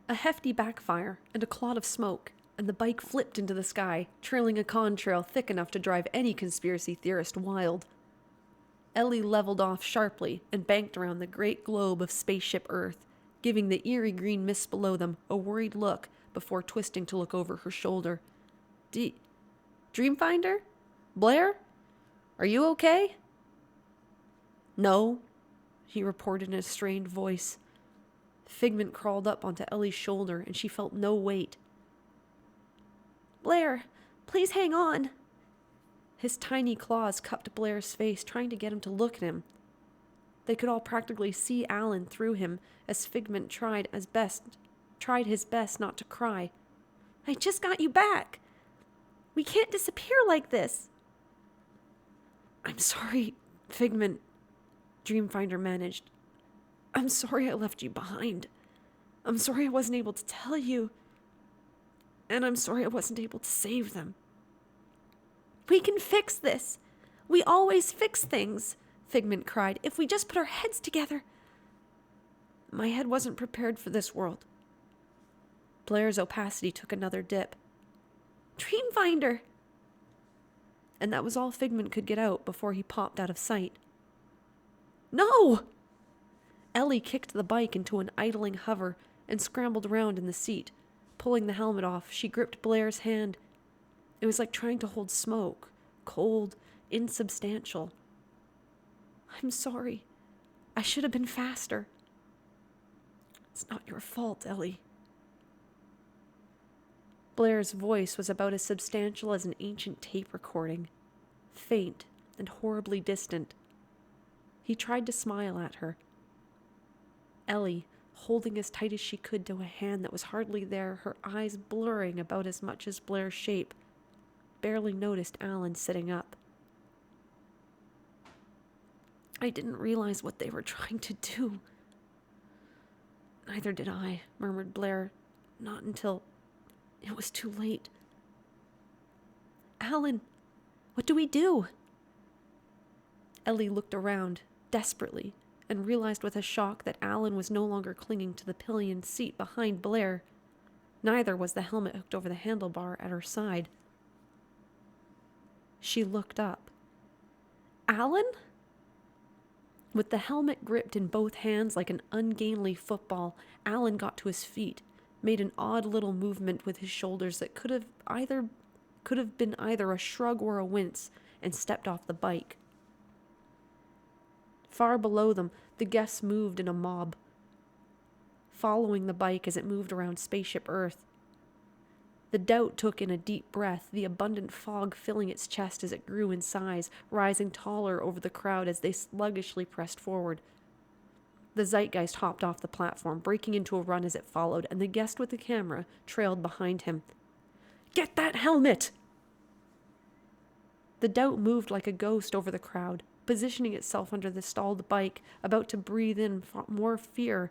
[SPEAKER 1] A hefty backfire and a cloud of smoke, and the bike flipped into the sky, trailing a contrail thick enough to drive any conspiracy theorist wild. Ellie leveled off sharply and banked around the great globe of spaceship Earth, giving the eerie green mist below them a worried look before twisting to look over her shoulder. Dreamfinder? Blair? Are you okay? No, he reported in a strained voice. Figment crawled up onto Ellie's shoulder, and she felt no weight. Blair, please hang on. His tiny claws cupped Blair's face, trying to get him to look at him. They could all practically see Alan through him as Figment tried his best not to cry. I just got you back. We can't disappear like this. I'm sorry, Figment, Dreamfinder managed. I'm sorry I left you behind. I'm sorry I wasn't able to tell you. And I'm sorry I wasn't able to save them. We can fix this. We always fix things, Figment cried, if we just put our heads together. My head wasn't prepared for this world. Blair's opacity took another dip. Dreamfinder! And that was all Figment could get out before he popped out of sight. No! Ellie kicked the bike into an idling hover and scrambled around in the seat. Pulling the helmet off, she gripped Blair's hand. It was like trying to hold smoke, cold, insubstantial. I'm sorry. I should have been faster. It's not your fault, Ellie. Blair's voice was about as substantial as an ancient tape recording, faint and horribly distant. He tried to smile at her. Ellie, holding as tight as she could to a hand that was hardly there, her eyes blurring about as much as Blair's shape, barely noticed Alan sitting up. I didn't realize what they were trying to do. Neither did I, murmured Blair, not until it was too late. Alan, what do we do? Ellie looked around, desperately, and realized with a shock that Alan was no longer clinging to the pillion seat behind Blair. Neither was the helmet hooked over the handlebar at her side. She looked up. Alan? With the helmet gripped in both hands like an ungainly football, Alan got to his feet, made an odd little movement with his shoulders that could have been either a shrug or a wince, and stepped off the bike. Far below them, the guests moved in a mob, following the bike as it moved around spaceship Earth. The Doubt took in a deep breath, the abundant fog filling its chest as it grew in size, rising taller over the crowd as they sluggishly pressed forward. The Zeitgeist hopped off the platform, breaking into a run as it followed, and the guest with the camera trailed behind him. Get that helmet! The Doubt moved like a ghost over the crowd, positioning itself under the stalled bike, about to breathe in more fear.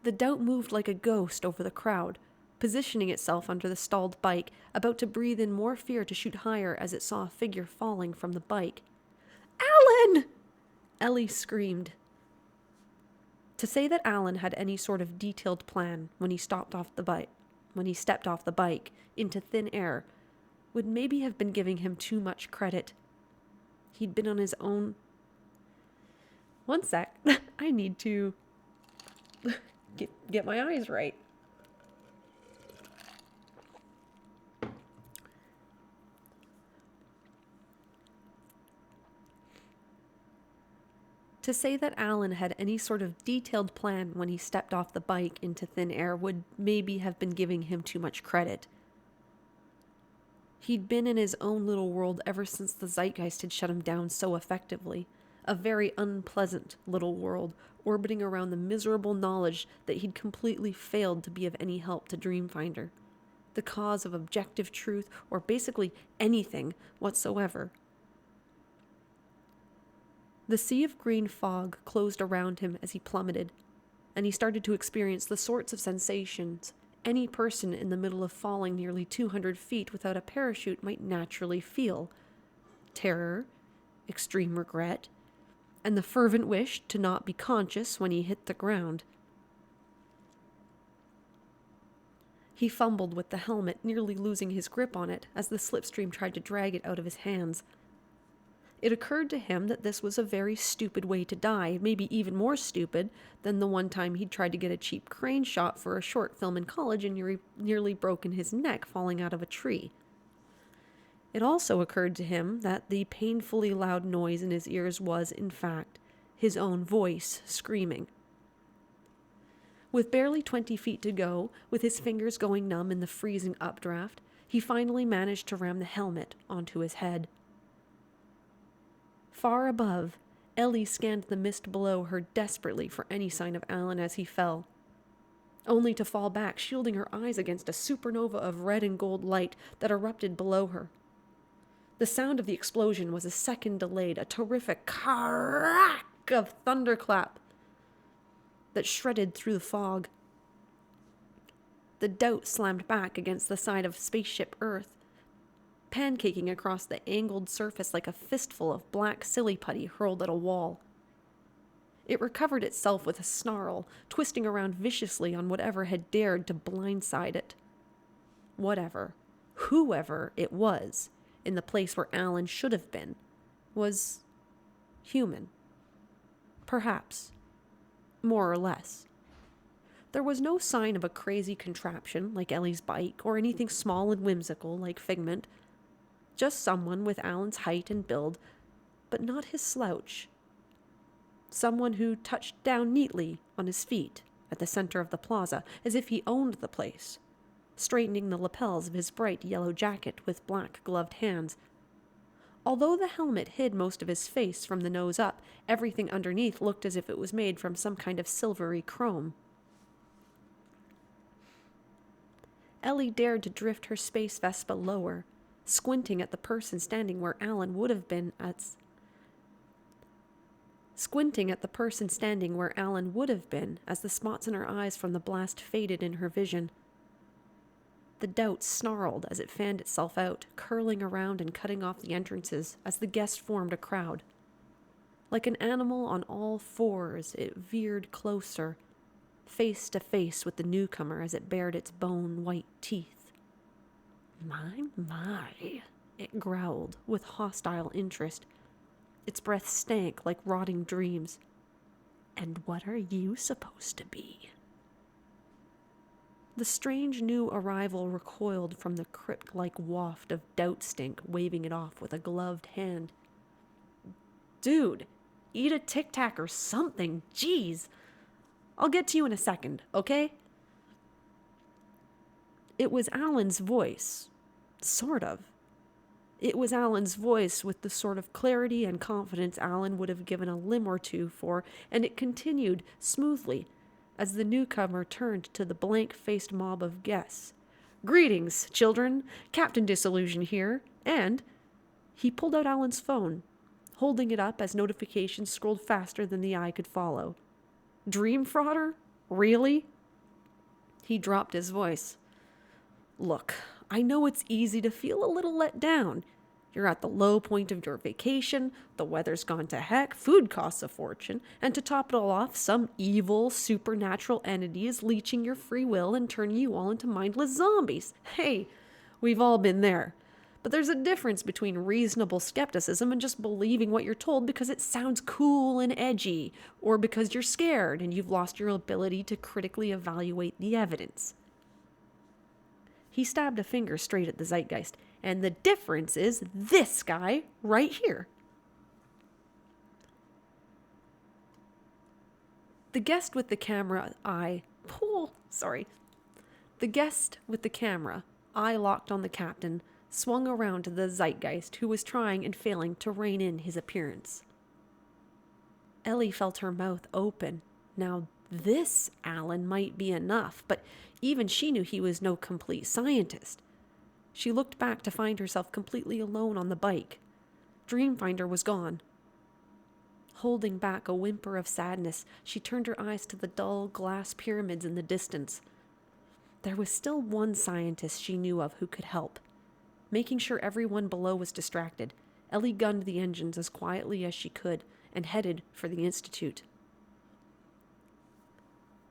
[SPEAKER 1] The Doubt moved like a ghost over the crowd, positioning itself under the stalled bike, about to breathe in more fear to shoot higher as it saw a figure falling from the bike. Alan! Ellie screamed. To say that Alan had any sort of detailed plan when he stepped off the bike into thin air would maybe have been giving him too much credit. He'd been on his own. One sec. I need to get my eyes right. To say that Alan had any sort of detailed plan when he stepped off the bike into thin air would maybe have been giving him too much credit. He'd been in his own little world ever since the zeitgeist had shut him down so effectively. A very unpleasant little world, orbiting around the miserable knowledge that he'd completely failed to be of any help to DreamFrauder, the cause of objective truth, or basically anything whatsoever. The sea of green fog closed around him as he plummeted, and he started to experience the sorts of sensations any person in the middle of falling nearly 200 feet without a parachute might naturally feel. Terror, extreme regret, and the fervent wish to not be conscious when he hit the ground. He fumbled with the helmet, nearly losing his grip on it as the slipstream tried to drag it out of his hands. It occurred to him that this was a very stupid way to die, maybe even more stupid than the one time he'd tried to get a cheap crane shot for a short film in college and nearly broken his neck falling out of a tree. It also occurred to him that the painfully loud noise in his ears was, in fact, his own voice screaming. With barely 20 feet to go, with his fingers going numb in the freezing updraft, he finally managed to ram the helmet onto his head. Far above, Ellie scanned the mist below her desperately for any sign of Alan as he fell, only to fall back, shielding her eyes against a supernova of red and gold light that erupted below her. The sound of the explosion was a second delayed, a terrific crack of thunderclap that shredded through the fog. The Doubt slammed back against the side of spaceship Earth, pancaking across the angled surface like a fistful of black silly putty hurled at a wall. It recovered itself with a snarl, twisting around viciously on whatever had dared to blindside it. Whatever, whoever it was, in the place where Alan should have been, was human. Perhaps. More or less. There was no sign of a crazy contraption like Ellie's bike or anything small and whimsical like Figment. Just someone with Alan's height and build, but not his slouch. Someone who touched down neatly on his feet at the center of the plaza, as if he owned the place, straightening the lapels of his bright yellow jacket with black-gloved hands. Although the helmet hid most of his face from the nose up, everything underneath looked as if it was made from some kind of silvery chrome. Ellie dared to drift her space Vespa lower, squinting at the person standing where Alan would have been as the spots in her eyes from the blast faded in her vision. The Doubt snarled as it fanned itself out, curling around and cutting off the entrances as the guests formed a crowd. Like an animal on all fours, it veered closer, face to face with the newcomer as it bared its bone-white teeth. My, it growled with hostile interest. Its breath stank like rotting dreams. And what are you supposed to be? The strange new arrival recoiled from the crypt-like waft of doubt stink, waving it off with a gloved hand. Dude, eat a Tic Tac or something, jeez. I'll get to you in a second, okay? It was Alan's voice. Sort of. It was Alan's voice with the sort of clarity and confidence Alan would have given a limb or two for, and it continued smoothly as the newcomer turned to the blank-faced mob of guests. Greetings, children. Captain Disillusion here. And he pulled out Alan's phone, holding it up as notifications scrolled faster than the eye could follow. DreamFrauder? Really? He dropped his voice. Look, I know it's easy to feel a little let down. You're at the low point of your vacation, the weather's gone to heck, food costs a fortune, and to top it all off, some evil, supernatural entity is leeching your free will and turning you all into mindless zombies. Hey, we've all been there. But there's a difference between reasonable skepticism and just believing what you're told because it sounds cool and edgy, or because you're scared and you've lost your ability to critically evaluate the evidence. He stabbed a finger straight at the zeitgeist, and the difference is this guy right here. The guest with the camera eye... Oh, sorry. The guest with the camera, eye locked on the captain, swung around to the zeitgeist who was trying and failing to rein in his appearance. Ellie felt her mouth open. Now this Alan might be enough, but even she knew he was no complete scientist. She looked back to find herself completely alone on the bike. DreamFrauder was gone. Holding back a whimper of sadness, she turned her eyes to the dull glass pyramids in the distance. There was still one scientist she knew of who could help. Making sure everyone below was distracted, Ellie gunned the engines as quietly as she could and headed for the Institute.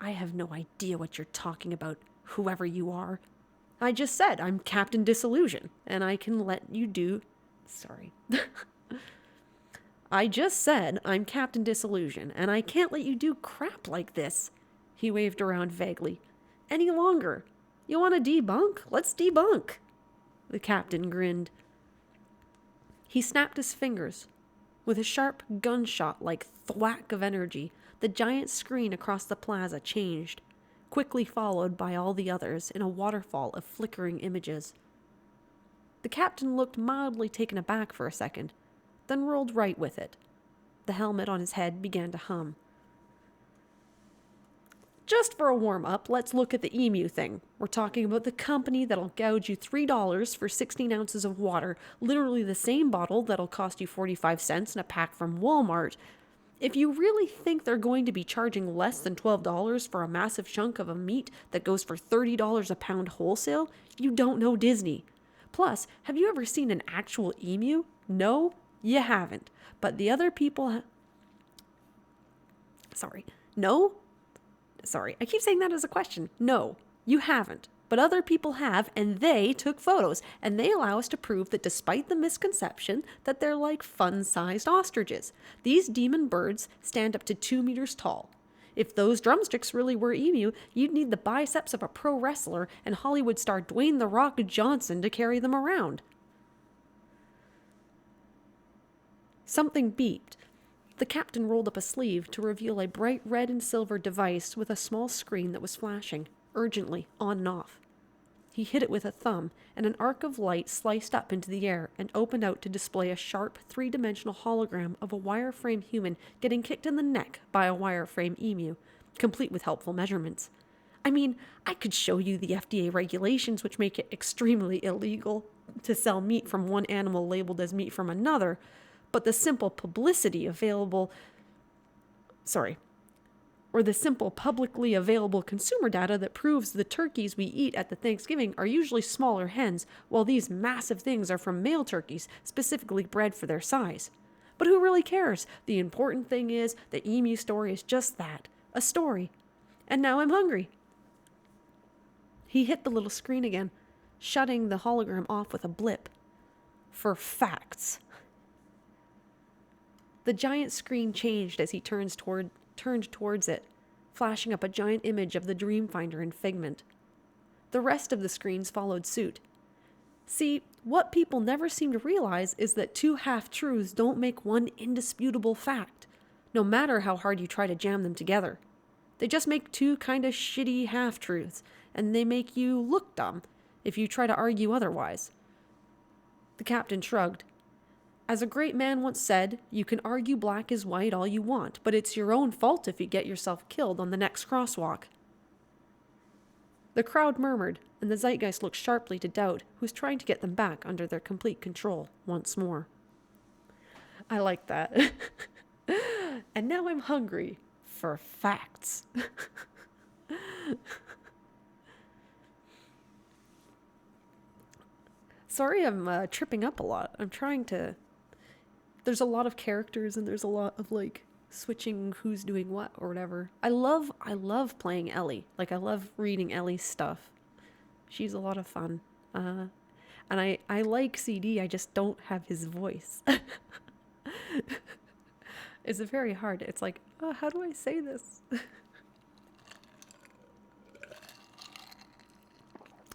[SPEAKER 1] I have no idea what you're talking about, whoever you are. I just said I'm Captain Disillusion, and I can let you do... Sorry. I just said I'm Captain Disillusion, and I can't let you do crap like this. He waved around vaguely. Any longer. You want to debunk? Let's debunk. The captain grinned. He snapped his fingers. With a sharp gunshot-like thwack of energy, the giant screen across the plaza changed, quickly followed by all the others in a waterfall of flickering images. The captain looked mildly taken aback for a second, then rolled right with it. The helmet on his head began to hum. Just for a warm-up, let's look at the emu thing. We're talking about the company that'll gouge you $3 for 16 ounces of water, literally the same bottle that'll cost you 45 cents in a pack from Walmart. If you really think they're going to be charging less than $12 for a massive chunk of a meat that goes for $30 a pound wholesale, you don't know Disney. Plus, have you ever seen an actual emu? No, you haven't. But the other people... No? Sorry, I keep saying that as a question. No, you haven't. But other people have, and they took photos, and they allow us to prove that despite the misconception that they're like fun-sized ostriches, these demon birds stand up to 2 meters tall. If those drumsticks really were emu, you'd need the biceps of a pro wrestler and Hollywood star Dwayne "The Rock" Johnson to carry them around. Something beeped. The captain rolled up a sleeve to reveal a bright red and silver device with a small screen that was flashing, urgently, on and off. He hit it with a thumb, and an arc of light sliced up into the air and opened out to display a sharp, three-dimensional hologram of a wireframe human getting kicked in the neck by a wireframe emu, complete with helpful measurements. I mean, I could show you the FDA regulations which make it extremely illegal to sell meat from one animal labeled as meat from another, but the simple publicly available consumer data that proves the turkeys we eat at the Thanksgiving are usually smaller hens, while these massive things are from male turkeys, specifically bred for their size. But who really cares? The important thing is the emu story is just that, a story. And now I'm hungry. He hit the little screen again, shutting the hologram off with a blip. For facts. The giant screen changed as he turned towards it, flashing up a giant image of the DreamFrauder in Figment. The rest of the screens followed suit. See, what people never seem to realize is that two half-truths don't make one indisputable fact, no matter how hard you try to jam them together. They just make two kind of shitty half-truths, and they make you look dumb if you try to argue otherwise. The captain shrugged. As a great man once said, you can argue black is white all you want, but it's your own fault if you get yourself killed on the next crosswalk. The crowd murmured, and the zeitgeist looked sharply to Doubt, who was trying to get them back under their complete control once more. I like that. And now I'm hungry for facts. Sorry, I'm tripping up a lot. I'm trying to... There's a lot of characters and there's a lot of like switching who's doing what or whatever. I love playing Ellie. Like I love reading Ellie's stuff. She's a lot of fun. And I like CD, I just don't have his voice. It's very hard. It's like, oh, how do I say this?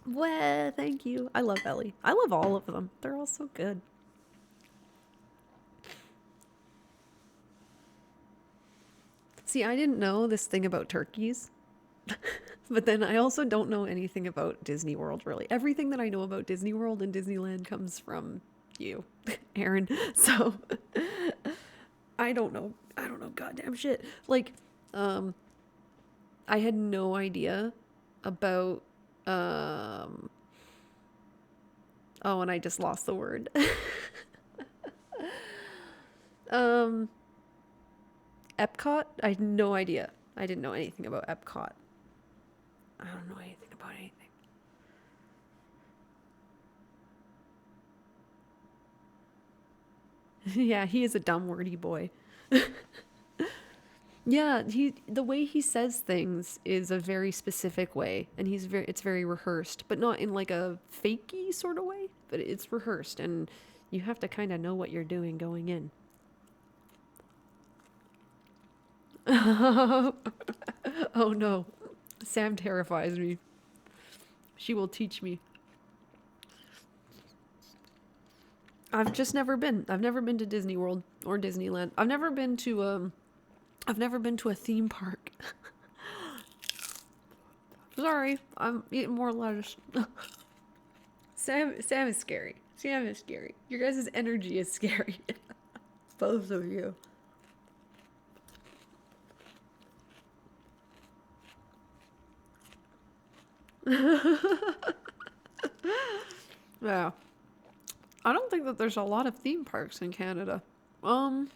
[SPEAKER 1] Well, thank you. I love Ellie. I love all of them. They're all so good. See, I didn't know this thing about turkeys, but then I also don't know anything about Disney World, really. Everything that I know about Disney World and Disneyland comes from you, Aaron. So I don't know. I don't know goddamn shit. Like, I had no idea about, oh, and I just lost the word. um, Epcot? I had no idea. I didn't know anything about Epcot. I don't know anything about anything. Yeah, he is a dumb wordy boy. Yeah, the way he says things is a very specific way, and it's very rehearsed, but not in like a fakey sort of way, but it's rehearsed, and you have to kind of know what you're doing going in. Oh no, Sam terrifies me. She will teach me. I've just never been. I've never been to Disney World or Disneyland. I've never been to a theme park. Sorry, I'm eating more lettuce. Sam is scary. Sam is scary. Your guys' energy is scary. Both of you. Yeah. I don't think that there's a lot of theme parks in Canada. I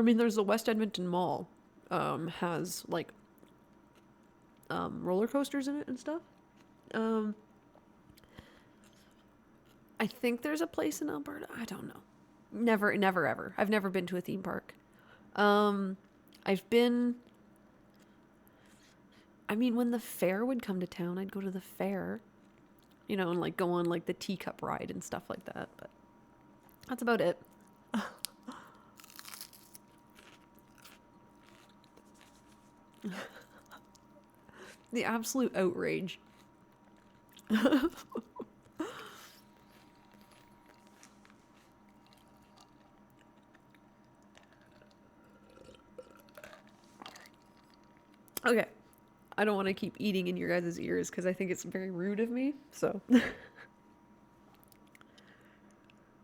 [SPEAKER 1] mean, there's the West Edmonton Mall. Has like roller coasters in it and stuff. I think there's a place in Alberta. I don't know. Never ever. I've never been to a theme park. I've been. I mean, when the fair would come to town, I'd go to the fair, you know, and like go on like the teacup ride and stuff like that. But that's about it. The absolute outrage. Okay. I don't want to keep eating in your guys' ears because I think it's very rude of me. So.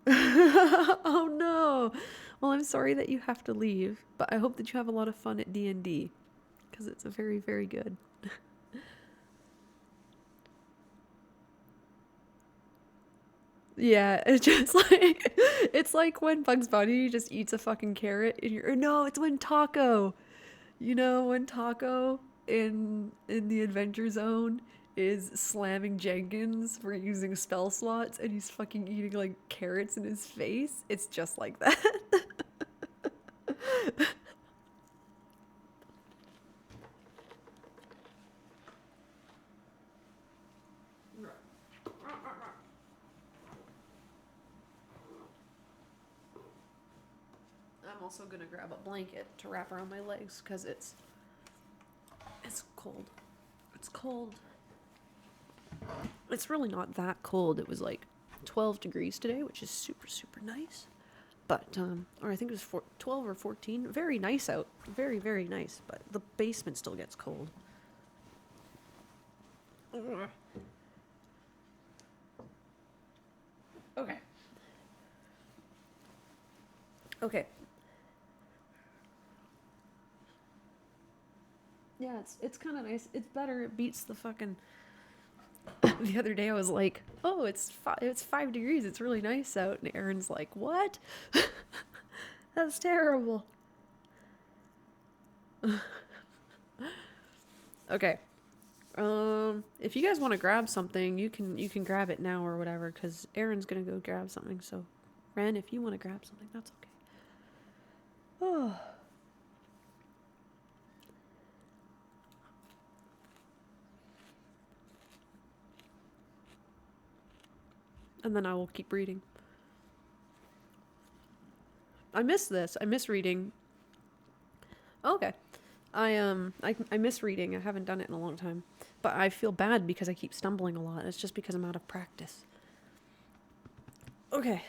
[SPEAKER 1] Oh no. Well, I'm sorry that you have to leave, but I hope that you have a lot of fun at D&D because it's a very, very good. Yeah, it's like when Bugs Bunny just eats a fucking carrot and you're, or no, it's when Taco. You know, when Taco in the Adventure Zone is slamming Jenkins for using spell slots and he's fucking eating like carrots in his face. It's just like that. I'm also gonna grab a blanket to wrap around my legs because it's cold. It's cold. It's really not that cold. It was like 12 degrees today, which is super, super nice. But, or I think it was 12 or 14. Very nice out. Very, very nice. But the basement still gets cold. Ugh. Okay. Okay. Yeah, it's kind of nice. It's better. It beats the fucking. The other day I was like, "Oh, it's 5 degrees. It's really nice out." And Aaron's like, "What? That's terrible." Okay. If you guys want to grab something, you can grab it now or whatever, because Aaron's gonna go grab something. So, Ren, if you want to grab something, that's okay. Oh. And then I will keep reading. I miss this. I miss reading. Oh, okay. I miss reading. I haven't done it in a long time. But I feel bad because I keep stumbling a lot. It's just because I'm out of practice. Okay.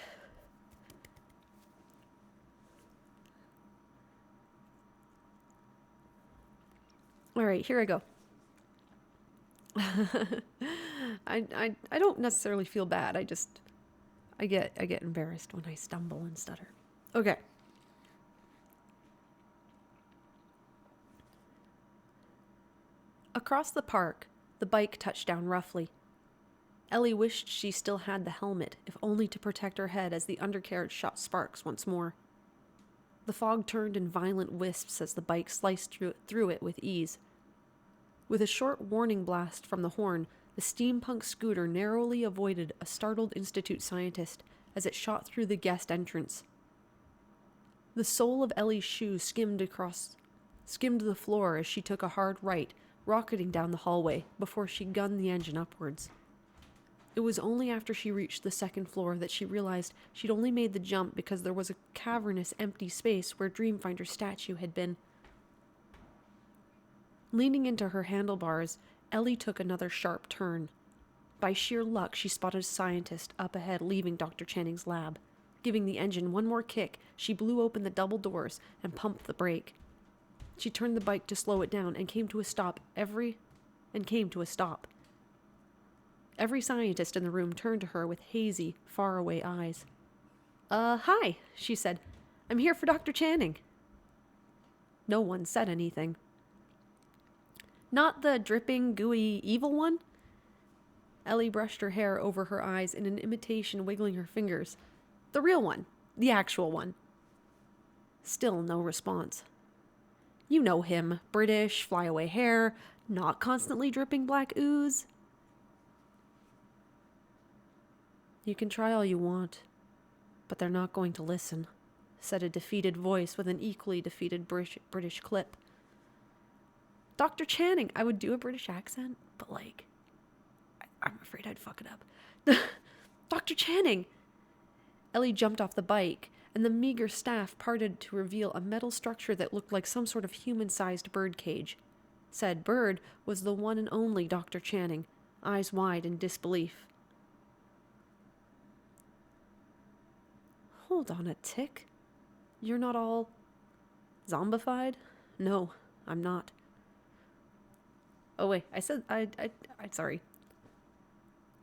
[SPEAKER 1] All right, here I go. I don't necessarily feel bad. I get embarrassed when I stumble and stutter. Okay. Across the park, the bike touched down roughly. Ellie wished she still had the helmet, if only to protect her head as the undercarriage shot sparks once more. The fog turned in violent wisps as the bike sliced through it with ease. With a short warning blast from the horn, the steampunk scooter narrowly avoided a startled Institute scientist as it shot through the guest entrance. The sole of Ellie's shoe skimmed the floor as she took a hard right, rocketing down the hallway before she gunned the engine upwards. It was only after she reached the second floor that she realized she'd only made the jump because there was a cavernous empty space where DreamFrauder's statue had been. Leaning into her handlebars, Ellie took another sharp turn. By sheer luck, she spotted a scientist up ahead leaving Dr. Channing's lab. Giving the engine one more kick, she blew open the double doors and pumped the brake. She turned the bike to slow it down and came to a stop. Every scientist in the room turned to her with hazy, faraway eyes. Hi, she said. I'm here for Dr. Channing. No one said anything. Not the dripping, gooey, evil one? Ellie brushed her hair over her eyes in an imitation, wiggling her fingers. The real one. The actual one. Still no response. You know him. British, flyaway hair, not constantly dripping black ooze. You can try all you want, but they're not going to listen, said a defeated voice with an equally defeated British clip. Dr. Channing, I would do a British accent, but I'm afraid I'd fuck it up. Dr. Channing! Ellie jumped off the bike, and the meager staff parted to reveal a metal structure that looked like some sort of human-sized bird cage. Said bird was the one and only Dr. Channing, eyes wide in disbelief. Hold on a tick. You're not all zombified? No, I'm not. Oh wait, I said sorry.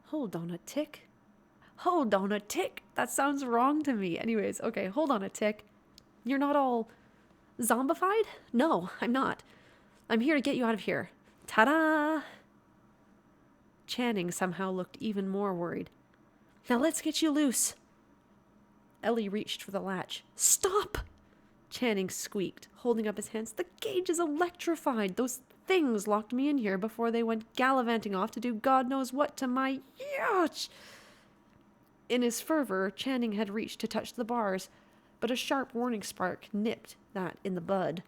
[SPEAKER 1] Hold on a tick. Hold on a tick. That sounds wrong to me. Anyways, okay, hold on a tick. You're not all zombified? No, I'm not. I'm here to get you out of here. Ta-da! Channing somehow looked even more worried. Now let's get you loose. Ellie reached for the latch. Stop! Channing squeaked, holding up his hands. The cage is electrified. Those things locked me in here before they went gallivanting off to do God knows what to my yacht. In his fervor, Channing had reached to touch the bars, but a sharp warning spark nipped that in the bud.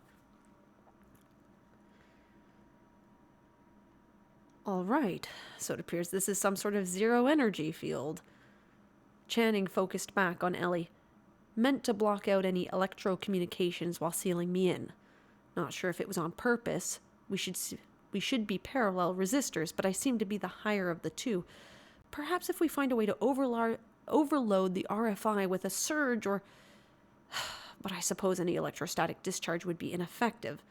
[SPEAKER 1] All right, so it appears this is some sort of zero-energy field. Channing focused back on Ellie. Meant to block out any electro-communications while sealing me in. Not sure if it was on purpose. We should be parallel resistors, but I seem to be the higher of the two. Perhaps if we find a way to overload the RFI with a surge or... But I suppose any electrostatic discharge would be ineffective.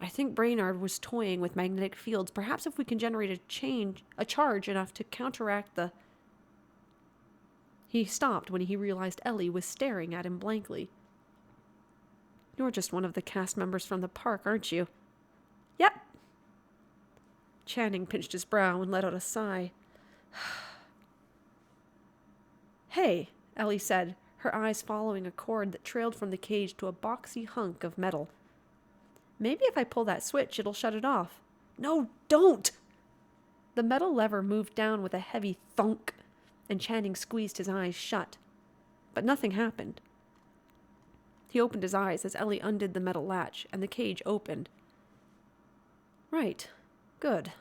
[SPEAKER 1] I think Brainard was toying with magnetic fields. Perhaps if we can generate a charge enough to counteract the... He stopped when he realized Ellie was staring at him blankly. You're just one of the cast members from the park, aren't you? Yep. Channing pinched his brow and let out a sigh. Hey, Ellie said, her eyes following a cord that trailed from the cage to a boxy hunk of metal. Maybe if I pull that switch, it'll shut it off. No, don't! The metal lever moved down with a heavy thunk, and Channing squeezed his eyes shut. But nothing happened. He opened his eyes as Ellie undid the metal latch, and the cage opened. Right. Good.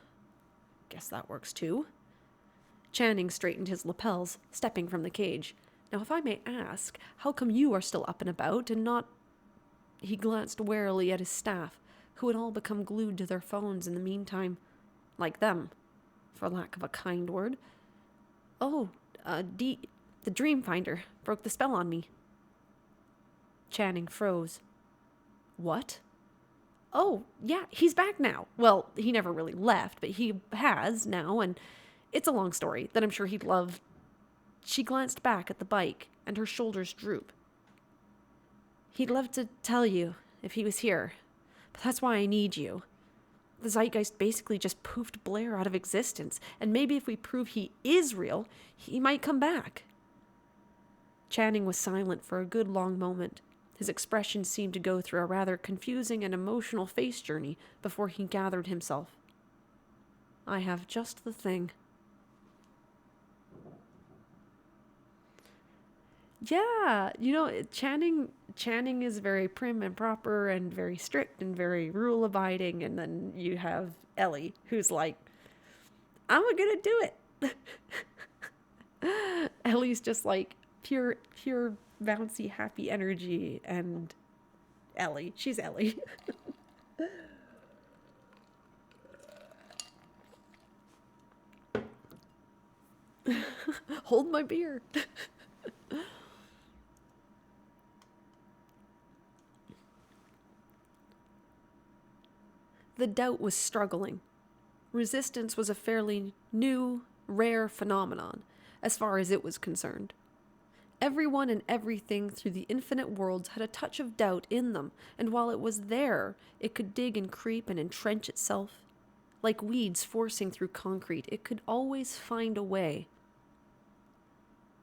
[SPEAKER 1] Guess that works too. Channing straightened his lapels, stepping from the cage. Now, if I may ask, how come you are still up and about and not... He glanced warily at his staff, who had all become glued to their phones in the meantime. Like them, for lack of a kind word. Oh, the Dreamfinder broke the spell on me. Channing froze. What? Oh, yeah, he's back now. Well, he never really left, but he has now, and it's a long story that I'm sure he'd love. She glanced back at the bike, and her shoulders droop. He'd love to tell you if he was here, but that's why I need you. The Zeitgeist basically just poofed Blair out of existence, and maybe if we prove he is real, he might come back. Channing was silent for a good long moment. His expression seemed to go through a rather confusing and emotional face journey before he gathered himself. I have just the thing. Yeah, Channing is very prim and proper and very strict and very rule abiding, and then you have Ellie, who's like, I'm gonna do it. Ellie's just like pure bouncy happy energy, and she's Ellie. Hold my beer. The doubt was struggling. Resistance was a fairly new, rare phenomenon, as far as it was concerned. Everyone and everything through the infinite worlds had a touch of doubt in them, and while it was there, it could dig and creep and entrench itself. Like weeds forcing through concrete, it could always find a way.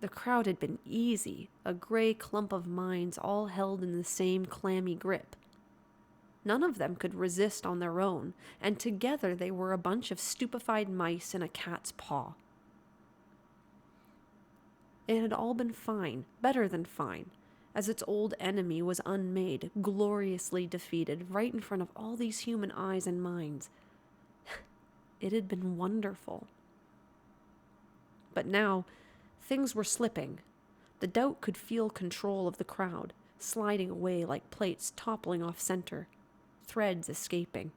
[SPEAKER 1] The crowd had been easy, a gray clump of minds all held in the same clammy grip. None of them could resist on their own, and together they were a bunch of stupefied mice in a cat's paw. It had all been fine, better than fine, as its old enemy was unmade, gloriously defeated, right in front of all these human eyes and minds. It had been wonderful. But now, things were slipping. The doubt could feel control of the crowd, sliding away like plates toppling off center. Threads escaping.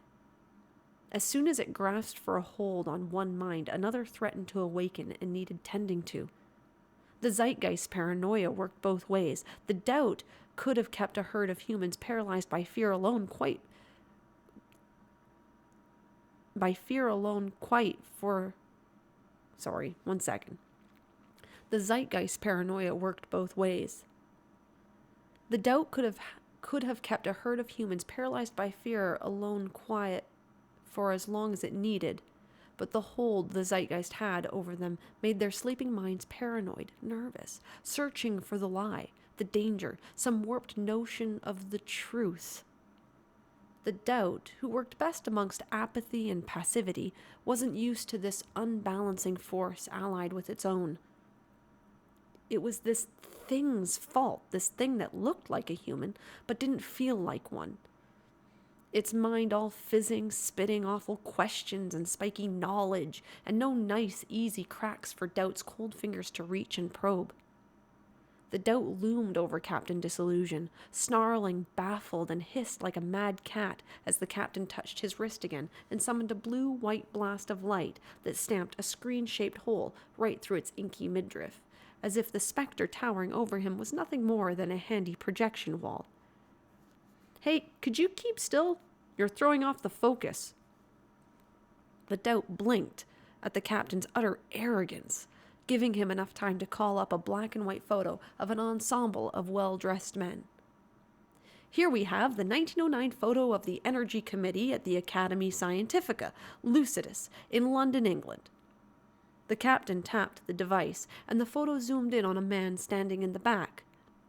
[SPEAKER 1] As soon as it grasped for a hold on one mind, another threatened to awaken and needed tending to. The Zeitgeist paranoia worked both ways. The doubt could have kept a herd of humans paralyzed by fear alone quite for... Sorry, 1 second. The Zeitgeist paranoia worked both ways. The doubt could have kept a herd of humans paralyzed by fear alone quiet for as long as it needed, but the hold the Zeitgeist had over them made their sleeping minds paranoid, nervous, searching for the lie, the danger, some warped notion of the truth. The doubt, who worked best amongst apathy and passivity, wasn't used to this unbalancing force allied with its own. It was this thing's fault, this thing that looked like a human, but didn't feel like one. Its mind all fizzing, spitting awful questions and spiky knowledge, and no nice, easy cracks for Doubt's cold fingers to reach and probe. The doubt loomed over Captain Disillusion, snarling, baffled, and hissed like a mad cat as the captain touched his wrist again and summoned a blue-white blast of light that stamped a screen-shaped hole right through its inky midriff, as if the specter towering over him was nothing more than a handy projection wall. "Hey, could you keep still? You're throwing off the focus." The doubt blinked at the captain's utter arrogance, giving him enough time to call up a black and white photo of an ensemble of well-dressed men. "Here we have the 1909 photo of the Energy Committee at the Academy Scientifica, Lucidus, in London, England." The captain tapped the device, and the photo zoomed in on a man standing in the back,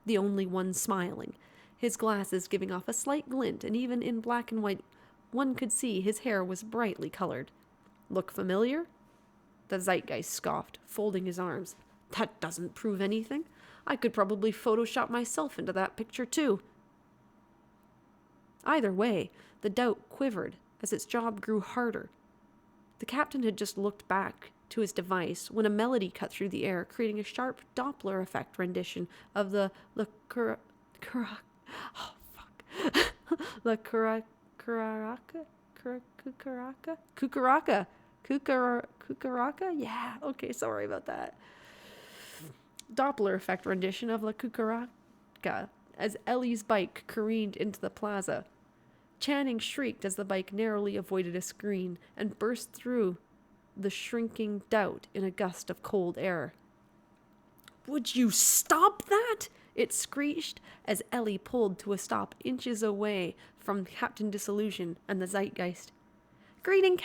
[SPEAKER 1] the only one smiling, his glasses giving off a slight glint, and even in black and white one could see his hair was brightly colored. "Look familiar?" The Zeitgeist scoffed, folding his arms. "That doesn't prove anything. I could probably Photoshop myself into that picture, too." Either way, the doubt quivered as its job grew harder. The captain had just looked back to his device when a melody cut through the air, creating a sharp Doppler effect rendition of the Cucaraca? Yeah, okay, sorry about that. Doppler effect rendition of La Cucaraca as Ellie's bike careened into the plaza. Channing shrieked as the bike narrowly avoided a screen and burst through the shrinking doubt in a gust of cold air. "Would you stop that?" it screeched as Ellie pulled to a stop inches away from Captain Disillusion and the Zeitgeist. "Greetings,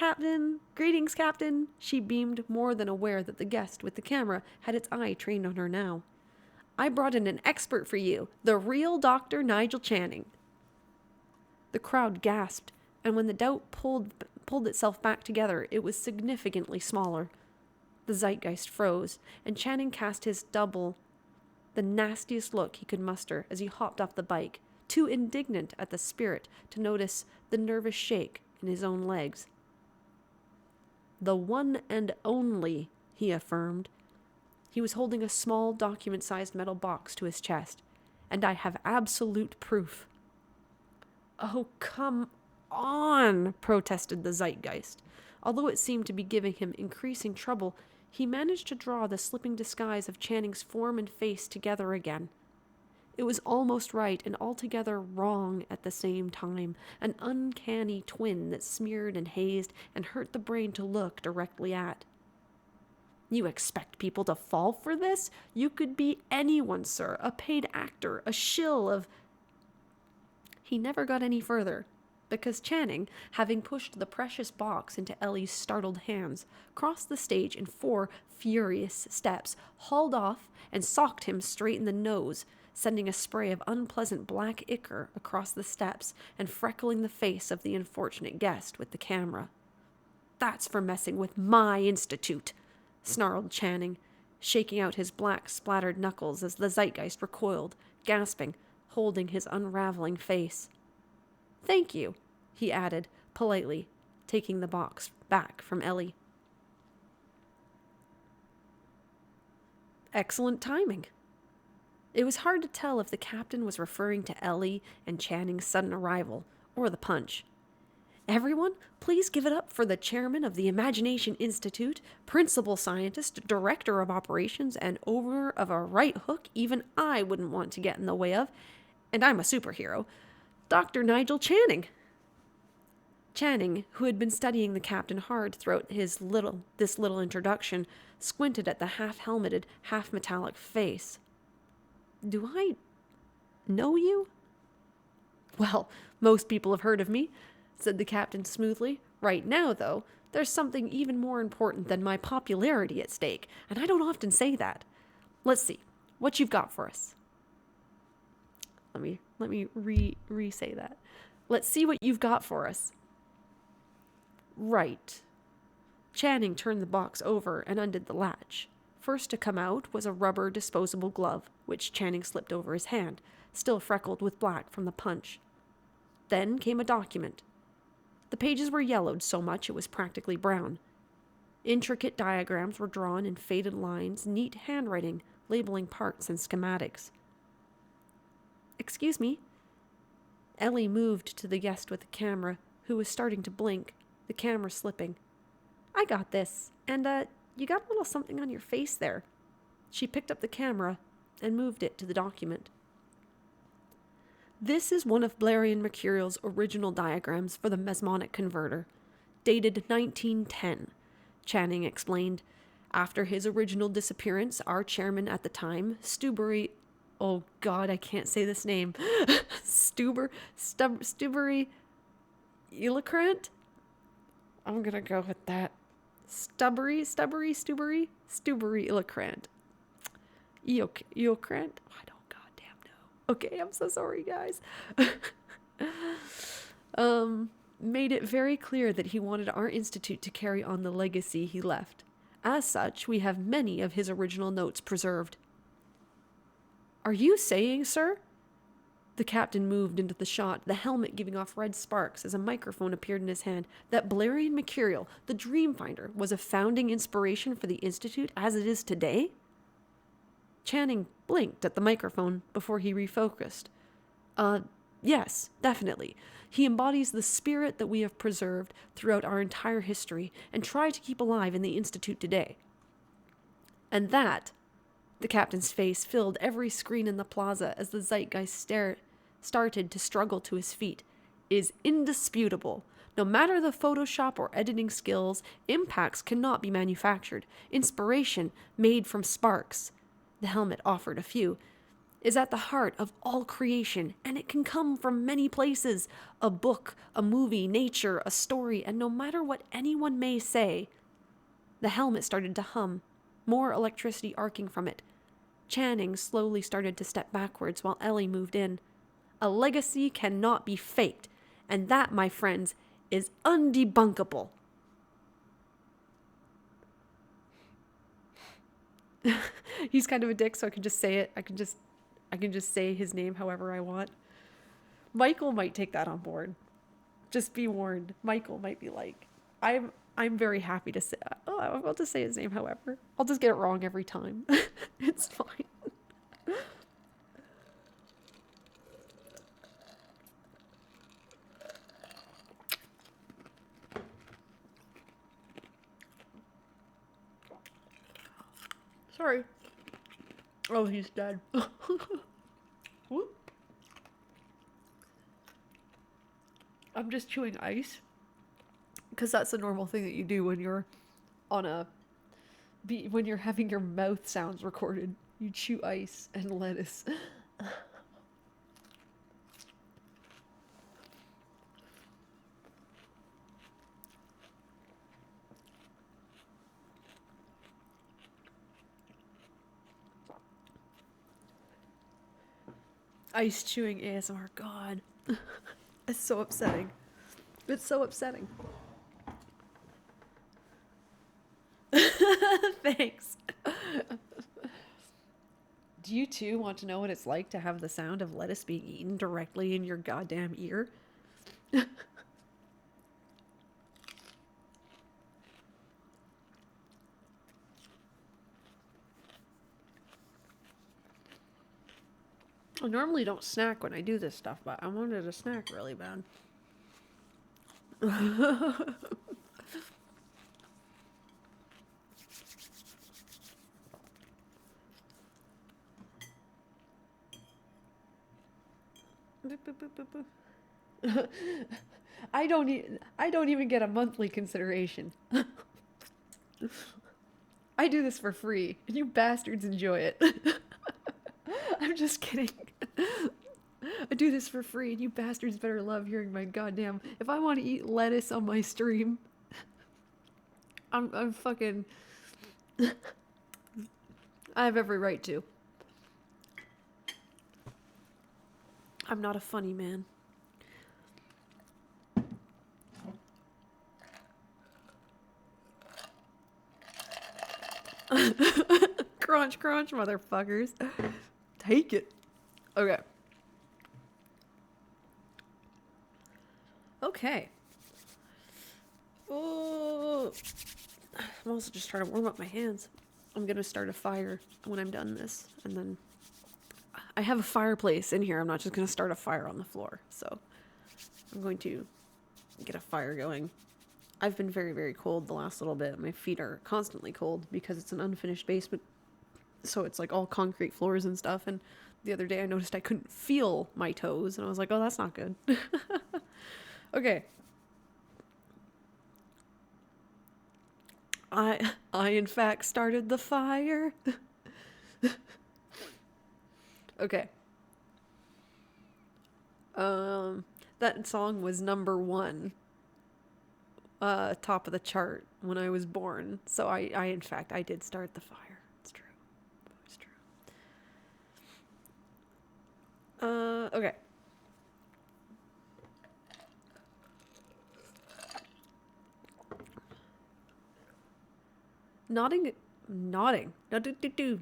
[SPEAKER 1] Captain," she beamed, more than aware that the guest with the camera had its eye trained on her now. "I brought in an expert for you, the real Dr. Nigel Channing." The crowd gasped, and when the doubt pulled itself back together, it was significantly smaller. The Zeitgeist froze, and Channing cast his double the nastiest look he could muster as he hopped off the bike, too indignant at the spirit to notice the nervous shake in his own legs. "The one and only," he affirmed. He was holding a small document-sized metal box to his chest. "And I have absolute proof." "Oh, come on," protested the Zeitgeist. Although it seemed to be giving him increasing trouble, he managed to draw the slipping disguise of Channing's form and face together again. It was almost right and altogether wrong at the same time, an uncanny twin that smeared and hazed and hurt the brain to look directly at. "You expect people to fall for this? You could be anyone, sir, a paid actor, a shill of—" He never got any further, because Channing, having pushed the precious box into Ellie's startled hands, crossed the stage in 4 furious steps, hauled off, and socked him straight in the nose, sending a spray of unpleasant black ichor across the steps and freckling the face of the unfortunate guest with the camera. "That's for messing with my institute," snarled Channing, shaking out his black splattered knuckles as the Zeitgeist recoiled, gasping, holding his unraveling face. "Thank you," he added, politely, taking the box back from Ellie. Excellent timing. It was hard to tell if the captain was referring to Ellie and Channing's sudden arrival, or the punch. "Everyone, please give it up for the chairman of the Imagination Institute, principal scientist, director of operations, and owner of a right hook even I wouldn't want to get in the way of, and I'm a superhero, Dr. Nigel Channing." Channing, who had been studying the captain hard throughout this little introduction, squinted at the half-helmeted, half-metallic face. "Do I know you?" "Well, most people have heard of me," said the captain smoothly. "Right now, though, there's something even more important than my popularity at stake, and I don't often say that. Let's see what you've got for us." Let me re-say that. "Let's see what you've got for us." "Right." Channing turned the box over and undid the latch. First to come out was a rubber disposable glove, which Channing slipped over his hand, still freckled with black from the punch. Then came a document. The pages were yellowed so much it was practically brown. Intricate diagrams were drawn in faded lines, neat handwriting, labeling parts and schematics. "Excuse me." Ellie moved to the guest with the camera, who was starting to blink, the camera slipping. "I got this, and, you got a little something on your face there." She picked up the camera and moved it to the document. "This is one of Blarian Mercurial's original diagrams for the mesmonic converter, dated 1910, Channing explained. "After his original disappearance, our chairman at the time, Stubbery, oh God, I can't say this name, Stubbery Illikrant? I'm gonna go with that. Stubbery Illikrant. Eokrant? I don't goddamn know. Okay, I'm so sorry, guys. Made it very clear that he wanted our institute to carry on the legacy he left. As such, we have many of his original notes preserved." "Are you saying, sir?" The captain moved into the shot, the helmet giving off red sparks as a microphone appeared in his hand, "that Blarian Mercurial, the Dreamfinder, was a founding inspiration for the Institute as it is today?" Channing blinked at the microphone before he refocused. Yes, definitely. He embodies the spirit that we have preserved throughout our entire history and try to keep alive in the Institute today. And that," the captain's face filled every screen in the plaza as the Zeitgeist started to struggle to his feet, is indisputable. No matter the Photoshop or editing skills, impacts cannot be manufactured. Inspiration made from sparks. The helmet offered a few, is at the heart of all creation, and it can come from many places. A book, a movie, nature, a story, and no matter what anyone may say. The helmet started to hum, more electricity arcing from it. Channing slowly started to step backwards while Ellie moved in. A legacy cannot be faked, and that, my friends, is undebunkable. He's kind of a dick, so I can just say it. I can just say his name however I want. Michael might take that on board. Just be warned. Michael might be like, I'm very happy to say, oh, I'm about to say his name however. I'll just get it wrong every time. It's fine. Sorry. Oh, he's dead. Whoop. I'm just chewing ice. Because that's a normal thing that you do when you're on when you're having your mouth sounds recorded. You chew ice and lettuce. Ice chewing ASMR, God. It's so upsetting. It's so upsetting. Thanks. Do you too want to know what it's like to have the sound of lettuce being eaten directly in your goddamn ear? I normally don't snack when I do this stuff, but I wanted a snack really bad. I don't even get a monthly consideration. I do this for free, and you bastards enjoy it. I'm just kidding. I do this for free, and you bastards better love hearing my goddamn. If I want to eat lettuce on my stream, I'm fucking. I have every right to. I'm not a funny man. Crunch, crunch, motherfuckers. Take it. Okay. Okay. Oh. I'm also just trying to warm up my hands. I'm gonna start a fire when I'm done this, and then I have a fireplace in here. I'm not just gonna start a fire on the floor, so I'm going to get a fire going. I've been very, very cold the last little bit. My feet are constantly cold because it's an unfinished basement, so it's like all concrete floors and stuff. And the other day I noticed I couldn't feel my toes, and I was like, oh, that's not good. Okay. I in fact started the fire. Okay. That song was number 1, top of the chart when I was born. So I in fact, I did start the fire. It's true. It's true. Okay. Nodding. No, do.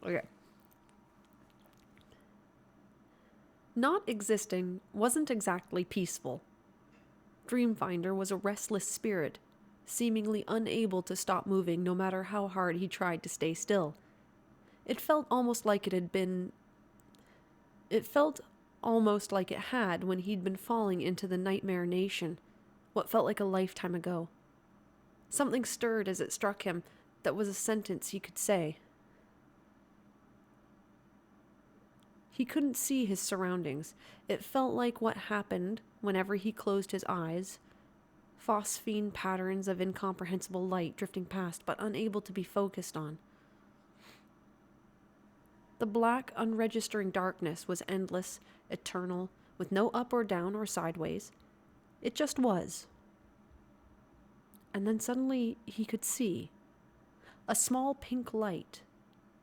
[SPEAKER 1] Okay. Not existing wasn't exactly peaceful. DreamFrauder was a restless spirit, seemingly unable to stop moving no matter how hard he tried to stay still. It felt almost like it had when he'd been falling into the nightmare nation, what felt like a lifetime ago. Something stirred as it struck him that was a sentence he could say. He couldn't see his surroundings. It felt like what happened whenever he closed his eyes. Phosphine patterns of incomprehensible light drifting past, but unable to be focused on. The black, unregistering darkness was endless, eternal, with no up or down or sideways. It just was. And then suddenly he could see. A small pink light,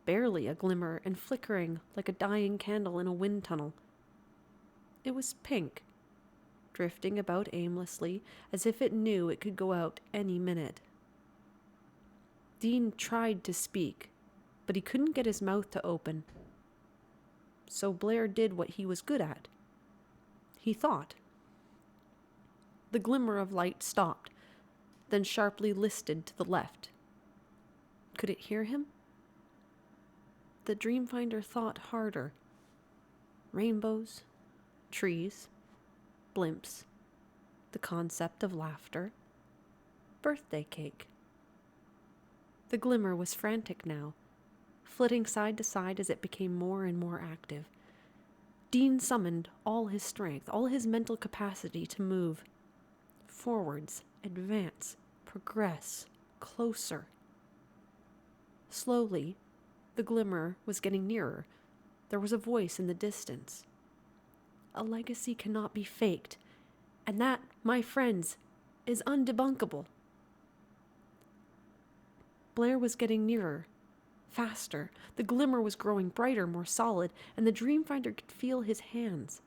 [SPEAKER 1] barely a glimmer and flickering like a dying candle in a wind tunnel. It was pink, drifting about aimlessly, as if it knew it could go out any minute. Dean tried to speak, but he couldn't get his mouth to open. So Blair did what he was good at. He thought. The glimmer of light stopped, then sharply listed to the left. Could it hear him? The Dreamfinder thought harder. Rainbows, trees, blimps, the concept of laughter, birthday cake. The glimmer was frantic now, flitting side to side as it became more and more active. Dean summoned all his strength, all his mental capacity to move. Forwards, advance, progress, closer. Slowly, the glimmer was getting nearer. There was a voice in the distance. A legacy cannot be faked, and that, my friends, is undebunkable. Blair was getting nearer, faster. The glimmer was growing brighter, more solid, and the Dreamfinder could feel his hands.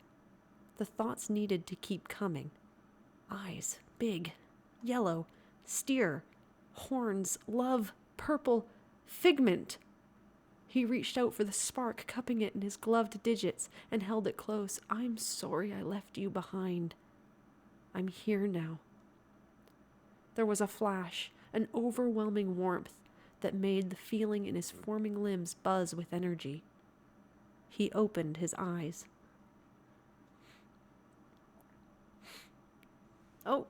[SPEAKER 1] The thoughts needed to keep coming. Eyes, big, yellow, steer, horns, love, purple, figment. He reached out for the spark, cupping it in his gloved digits, and held it close. I'm sorry I left you behind. I'm here now. There was a flash, an overwhelming warmth that made the feeling in his forming limbs buzz with energy. He opened his eyes. Oh,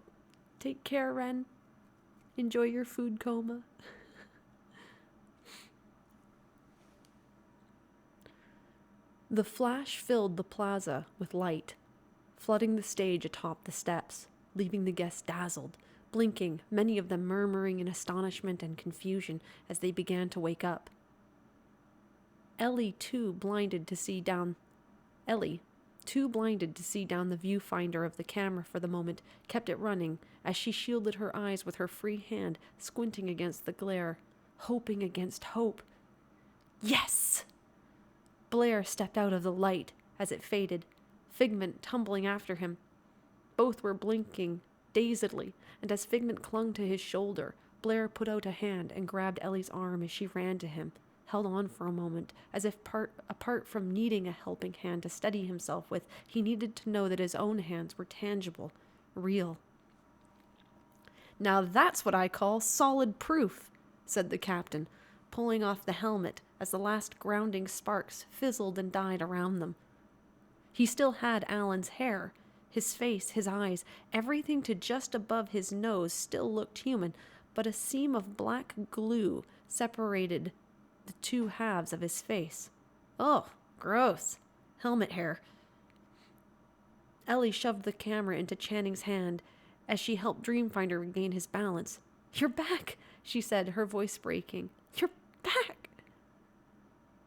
[SPEAKER 1] take care, Ren. Enjoy your food coma. The flash filled the plaza with light, flooding the stage atop the steps, leaving the guests dazzled, blinking, many of them murmuring in astonishment and confusion as they began to wake up. Ellie, too blinded to see down the viewfinder of the camera for the moment, kept it running as she shielded her eyes with her free hand, squinting against the glare, hoping against hope. Yes! Blair stepped out of the light as it faded, Figment tumbling after him. Both were blinking dazedly, and as Figment clung to his shoulder, Blair put out a hand and grabbed Ellie's arm as she ran to him, held on for a moment, as if apart from needing a helping hand to steady himself with, he needed to know that his own hands were tangible, real. Now that's what I call solid proof, said the captain, pulling off the helmet as the last grounding sparks fizzled and died around them. He still had Alan's hair. His face, his eyes, everything to just above his nose still looked human, but a seam of black glue separated the two halves of his face. Oh, gross. Helmet hair. Ellie shoved the camera into Channing's hand as she helped Dreamfinder regain his balance. You're back, she said, her voice breaking. You're back.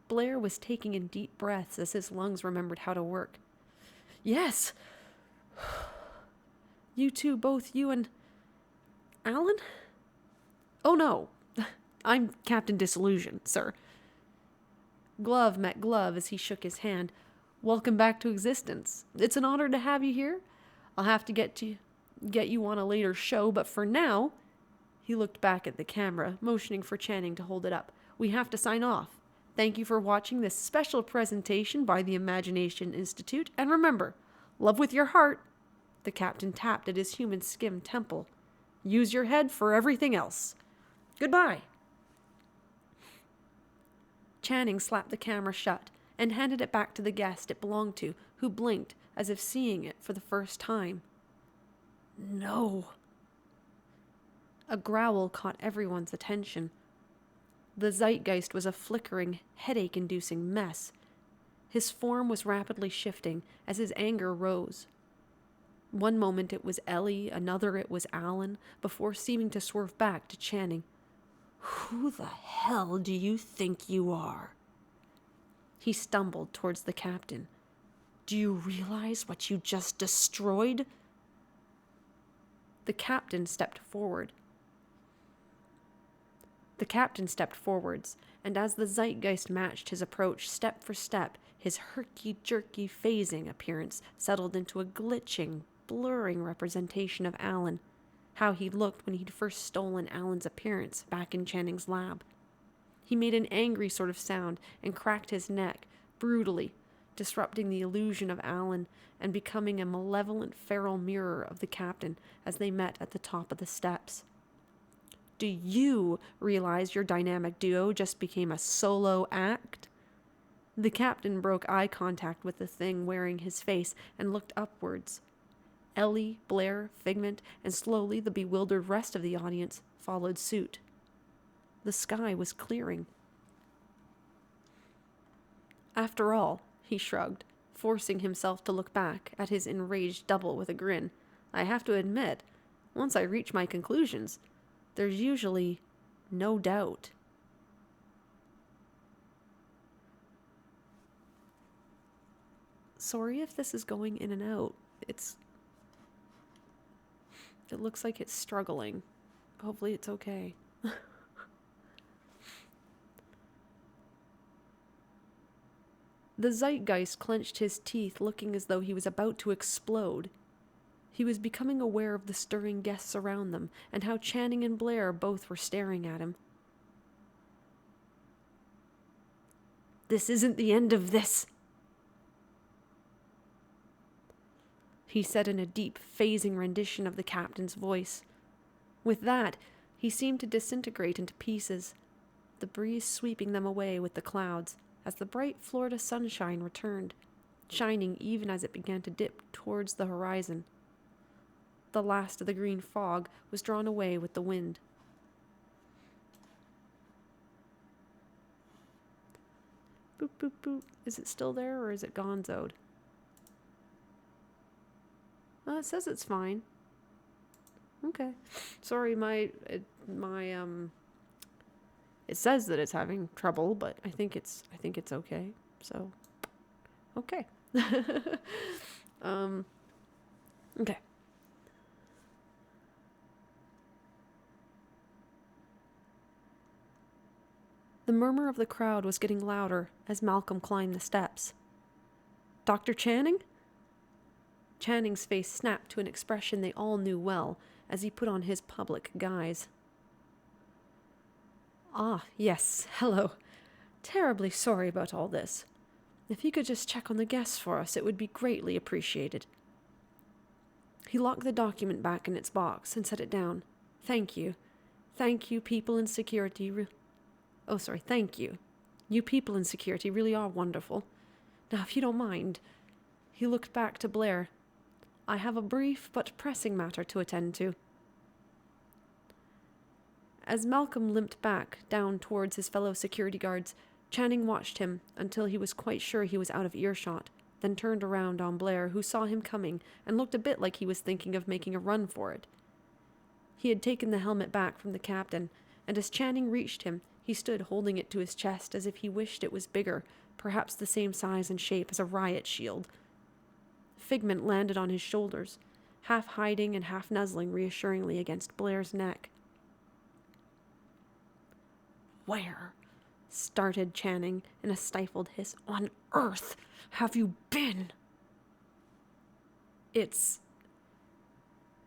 [SPEAKER 1] Blair was taking in deep breaths as his lungs remembered how to work. Yes. You two, both you and Alan? Oh no, I'm Captain Disillusion, sir. Glove met glove as he shook his hand. Welcome back to existence. It's an honor to have you here. I'll have to get you on a later show, but for now, he looked back at the camera, motioning for Channing to hold it up. We have to sign off. Thank you for watching this special presentation by the Imagination Institute, and remember, love with your heart. The captain tapped at his human skin temple. Use your head for everything else. Goodbye. Channing slapped the camera shut and handed it back to the guest it belonged to, who blinked as if seeing it for the first time. No. A growl caught everyone's attention. The zeitgeist was a flickering, headache-inducing mess. His form was rapidly shifting as his anger rose. One moment it was Ellie, another it was Alan, before seeming to swerve back to Channing. "Who the hell do you think you are?" He stumbled towards the captain. "Do you realize what you just destroyed?" The captain stepped forwards, and as the zeitgeist matched his approach step for step, his herky-jerky phasing appearance settled into a glitching, blurring representation of Alan, how he looked when he'd first stolen Alan's appearance back in Channing's lab. He made an angry sort of sound and cracked his neck, brutally, disrupting the illusion of Alan and becoming a malevolent feral mirror of the captain as they met at the top of the steps. "Do you realize your dynamic duo just became a solo act?" The captain broke eye contact with the thing wearing his face and looked upwards. Ellie, Blair, Figment, and slowly the bewildered rest of the audience followed suit. The sky was clearing. "After all," he shrugged, forcing himself to look back at his enraged double with a grin, "I have to admit, once I reach my conclusions, there's usually no doubt." Sorry if this is going in and out. It looks like it's struggling. Hopefully it's okay. The zeitgeist clenched his teeth, looking as though he was about to explode. He was becoming aware of the stirring guests around them, and how Channing and Blair both were staring at him. "This isn't the end of this," he said in a deep, phasing rendition of the captain's voice. With that, he seemed to disintegrate into pieces, the breeze sweeping them away with the clouds, as the bright Florida sunshine returned, shining even as it began to dip towards the horizon. The last of the green fog was drawn away with the wind. Boop, boop, boop. Is it still there, or is it gonzoed? It says it's fine. Okay. Sorry, it says that it's having trouble, but I think it's okay. So, okay. Okay. The murmur of the crowd was getting louder as Malcolm climbed the steps. "Dr. Channing?" Channing's face snapped to an expression they all knew well as he put on his public guise. "Ah, yes, hello. Terribly sorry about all this. If you could just check on the guests for us, it would be greatly appreciated." He locked the document back in its box and set it down. Thank you, people in security. Thank you. You people in security really are wonderful. Now, if you don't mind," he looked back to Blair, "I have a brief but pressing matter to attend to." As Malcolm limped back down towards his fellow security guards, Channing watched him until he was quite sure he was out of earshot, then turned around on Blair, who saw him coming and looked a bit like he was thinking of making a run for it. He had taken the helmet back from the captain, and as Channing reached him, he stood holding it to his chest as if he wished it was bigger, perhaps the same size and shape as a riot shield. Figment landed on his shoulders, half hiding and half nuzzling reassuringly against Blair's neck. "Where," started Channing in a stifled hiss, "on earth have you been?" "It's..."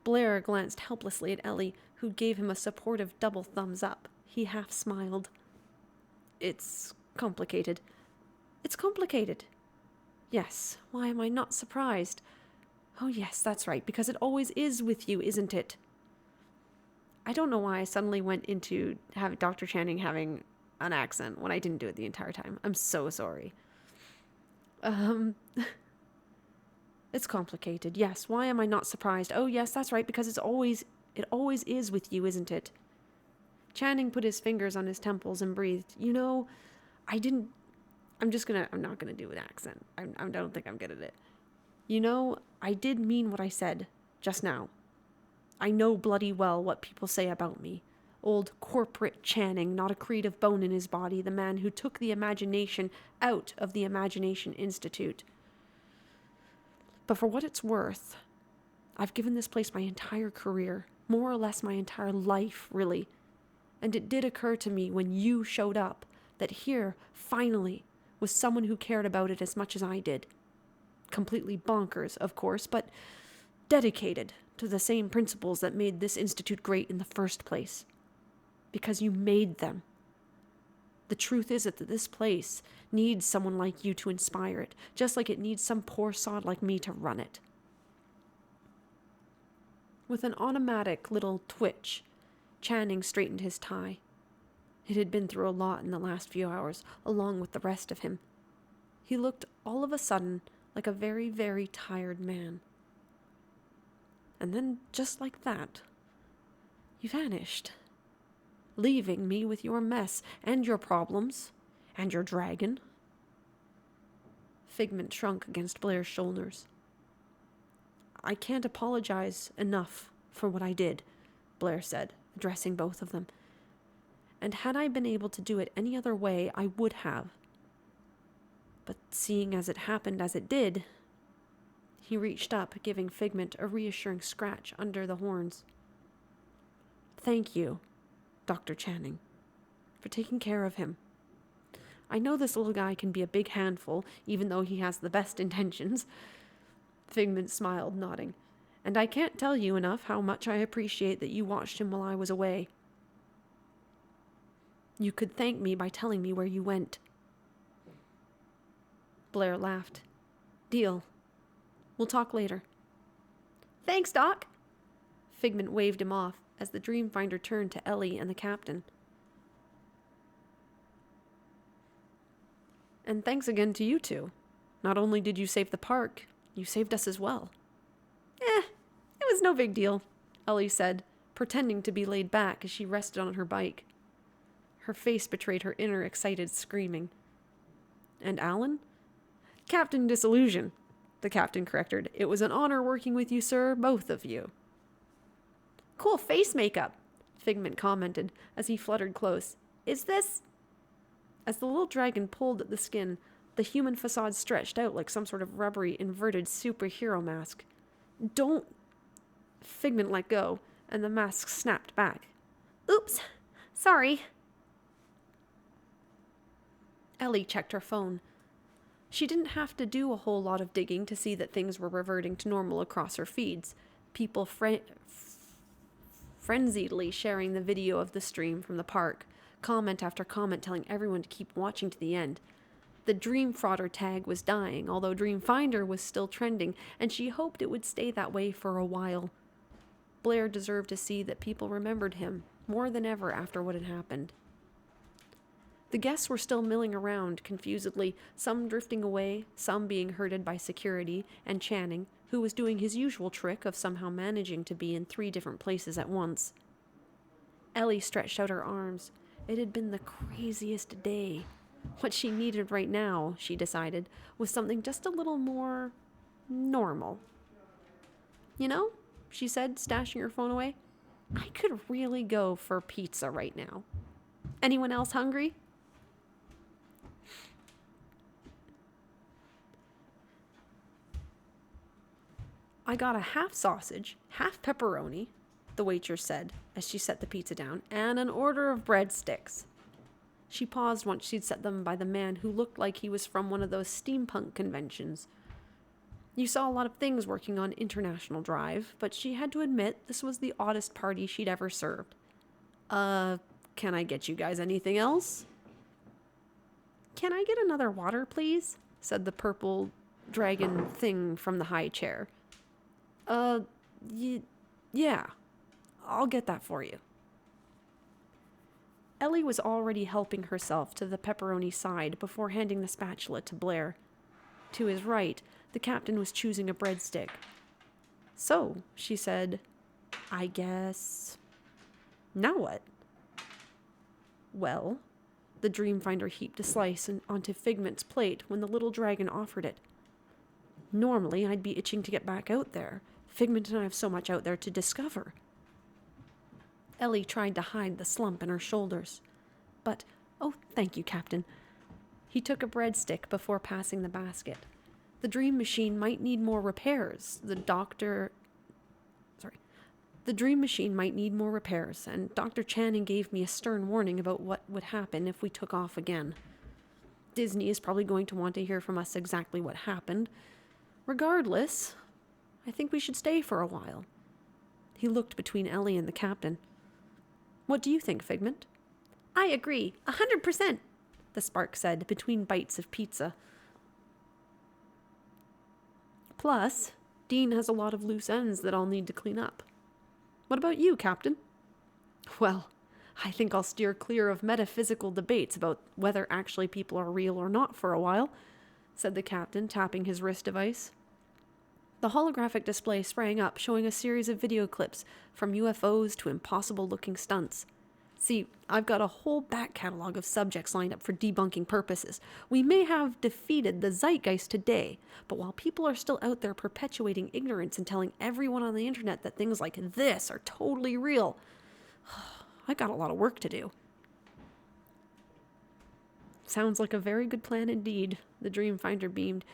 [SPEAKER 1] Blair glanced helplessly at Ellie, who gave him a supportive double thumbs up. He half smiled. "It's complicated." "It's complicated?" "Yes. Why am I not surprised?" "Oh yes, that's right, because it always is with you, isn't it?" I don't know why I suddenly went into Dr. Channing having an accent when I didn't do it the entire time. I'm so sorry. It's complicated. Yes. Why am I not surprised? Oh yes, that's right, because it always is with you, isn't it? Channing put his fingers on his temples and breathed. I I'm not gonna do an accent. I don't think I'm good at it. You know, I did mean what I said just now. I know bloody well what people say about me. Old corporate Channing, not a creative bone in his body, the man who took the imagination out of the Imagination Institute. But for what it's worth, I've given this place my entire career, more or less my entire life, really. And it did occur to me when you showed up that here, finally, was someone who cared about it as much as I did. Completely bonkers, of course, but dedicated to the same principles that made this institute great in the first place. Because you made them. The truth is that this place needs someone like you to inspire it, just like it needs some poor sod like me to run it. With an automatic little twitch, Channing straightened his tie. It had been through a lot in the last few hours, along with the rest of him. He looked all of a sudden like a very, very tired man. And then, just like that, you vanished, leaving me with your mess and your problems and your dragon. Figment shrunk against Blair's shoulders. I can't apologize enough for what I did, Blair said, addressing both of them. And had I been able to do it any other way, I would have. But seeing as it happened as it did, he reached up, giving Figment a reassuring scratch under the horns. Thank you, Dr. Channing, for taking care of him. I know this little guy can be a big handful, even though he has the best intentions. Figment smiled, nodding. And I can't tell you enough how much I appreciate that you watched him while I was away. You could thank me by telling me where you went. Blair laughed. Deal. We'll talk later. Thanks, Doc. Figment waved him off as the DreamFinder turned to Ellie and the captain. And thanks again to you two. Not only did you save the park, you saved us as well. It was no big deal, Ellie said, pretending to be laid back as she rested on her bike. Her face betrayed her inner excited screaming. And Alan? Captain Disillusion, the captain corrected. It was an honor working with you, sir, both of you. Cool face makeup, Figment commented as he fluttered close. Is this... As the little dragon pulled at the skin, the human facade stretched out like some sort of rubbery, inverted superhero mask. Don't... Figment let go, and the mask snapped back. Oops, sorry. Ellie checked her phone. She didn't have to do a whole lot of digging to see that things were reverting to normal across her feeds. People frenziedly sharing the video of the stream from the park, comment after comment telling everyone to keep watching to the end. The DreamFrauder tag was dying, although DreamFinder was still trending, and she hoped it would stay that way for a while. Blair deserved to see that people remembered him, more than ever after what had happened. The guests were still milling around, confusedly, some drifting away, some being herded by security, and Channing, who was doing his usual trick of somehow managing to be in 3 different places at once. Ellie stretched out her arms. It had been the craziest day. What she needed right now, she decided, was something just a little more normal. You know, she said, stashing her phone away, I could really go for pizza right now. Anyone else hungry? I got a half sausage, half pepperoni, the waitress said as she set the pizza down, and an order of breadsticks. She paused once she'd set them by the man who looked like he was from one of those steampunk conventions. You saw a lot of things working on International Drive, but she had to admit this was the oddest party she'd ever served. Can I get you guys anything else? Can I get another water, please? Said the purple dragon thing from the high chair. Yeah. I'll get that for you. Ellie was already helping herself to the pepperoni side before handing the spatula to Blair. To his right, the captain was choosing a breadstick. So, she said, I guess... Now what? Well, The Dreamfinder heaped a slice onto Figment's plate when the little dragon offered it. Normally, I'd be itching to get back out there. Figment and I have so much out there to discover. Ellie tried to hide the slump in her shoulders. But, oh, thank you, Captain. He took a breadstick before passing the basket. The dream machine might need more repairs. The dream machine might need more repairs, and Dr. Channing gave me a stern warning about what would happen if we took off again. Disney is probably going to want to hear from us exactly what happened. Regardless, I think we should stay for a while. He looked between Ellie and the captain. What do you think, Figment? I agree, 100%, the Spark said between bites of pizza. Plus, Dean has a lot of loose ends that I'll need to clean up. What about you, Captain? Well, I think I'll steer clear of metaphysical debates about whether actually people are real or not for a while, said the captain, tapping his wrist device. The holographic display sprang up, showing a series of video clips from UFOs to impossible-looking stunts. See, I've got a whole back catalog of subjects lined up for debunking purposes. We may have defeated the zeitgeist today, but while people are still out there perpetuating ignorance and telling everyone on the internet that things like this are totally real, I got a lot of work to do. Sounds like a very good plan indeed, the Dreamfinder beamed.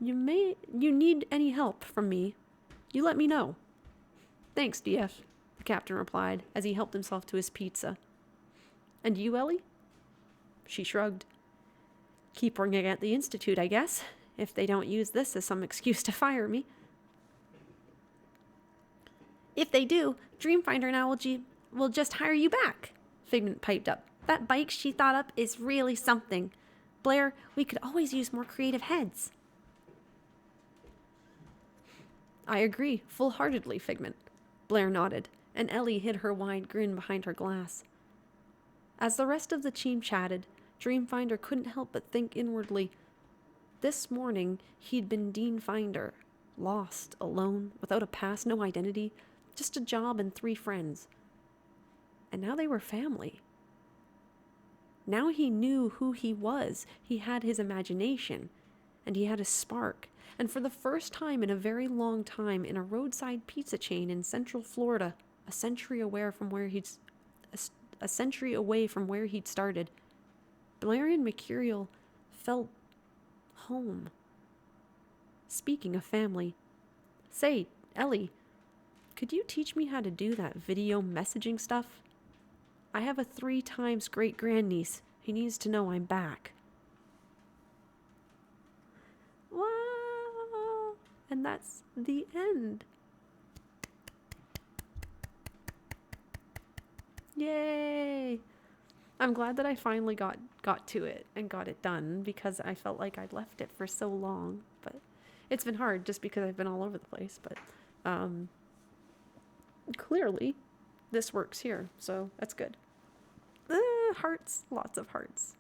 [SPEAKER 1] You need any help from me, you let me know. Thanks, DF, the captain replied as he helped himself to his pizza. And you, Ellie? She shrugged. Keep working at the Institute, I guess, if they don't use this as some excuse to fire me. If they do, Dreamfinder now will just hire you back, Figment piped up. That bike she thought up is really something. Blair, we could always use more creative heads. I agree, full-heartedly, Figment. Blair nodded, and Ellie hid her wide grin behind her glass. As the rest of the team chatted, Dreamfinder couldn't help but think inwardly. This morning, he'd been Dean Finder, lost, alone, without a past, no identity, just a job and 3 friends. And now they were family. Now he knew who he was. He had his imagination, and he had a spark. And for the first time in a very long time, in a roadside pizza chain in Central Florida, a century away from where he'd started, Blarian Mercurial felt home. Speaking of family, say, Ellie, could you teach me how to do that video messaging stuff? I have a 3 times great-grandniece. He needs to know I'm back. Wow! And that's the end. Yay! I'm glad that I finally got to it and got it done, because I felt like I'd left it for so long. But it's been hard just because I've been all over the place. But clearly this works here, so that's good. Hearts, lots of hearts.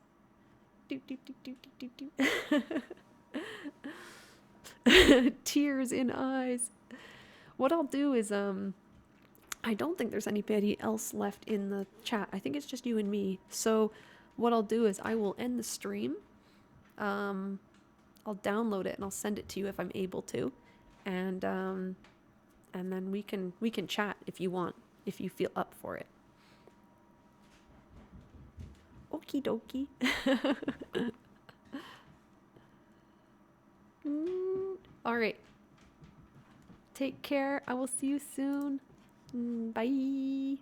[SPEAKER 1] Do, do, do, do, do, do, do. Tears in eyes. What I'll do is I don't think there's anybody else left in the chat. I think it's just you and me. So what I'll do is I will end the stream. I'll download it and I'll send it to you if I'm able to. And then we can chat if you want, if you feel up for it. Okie dokie. All right. Take care. I will see you soon. Bye.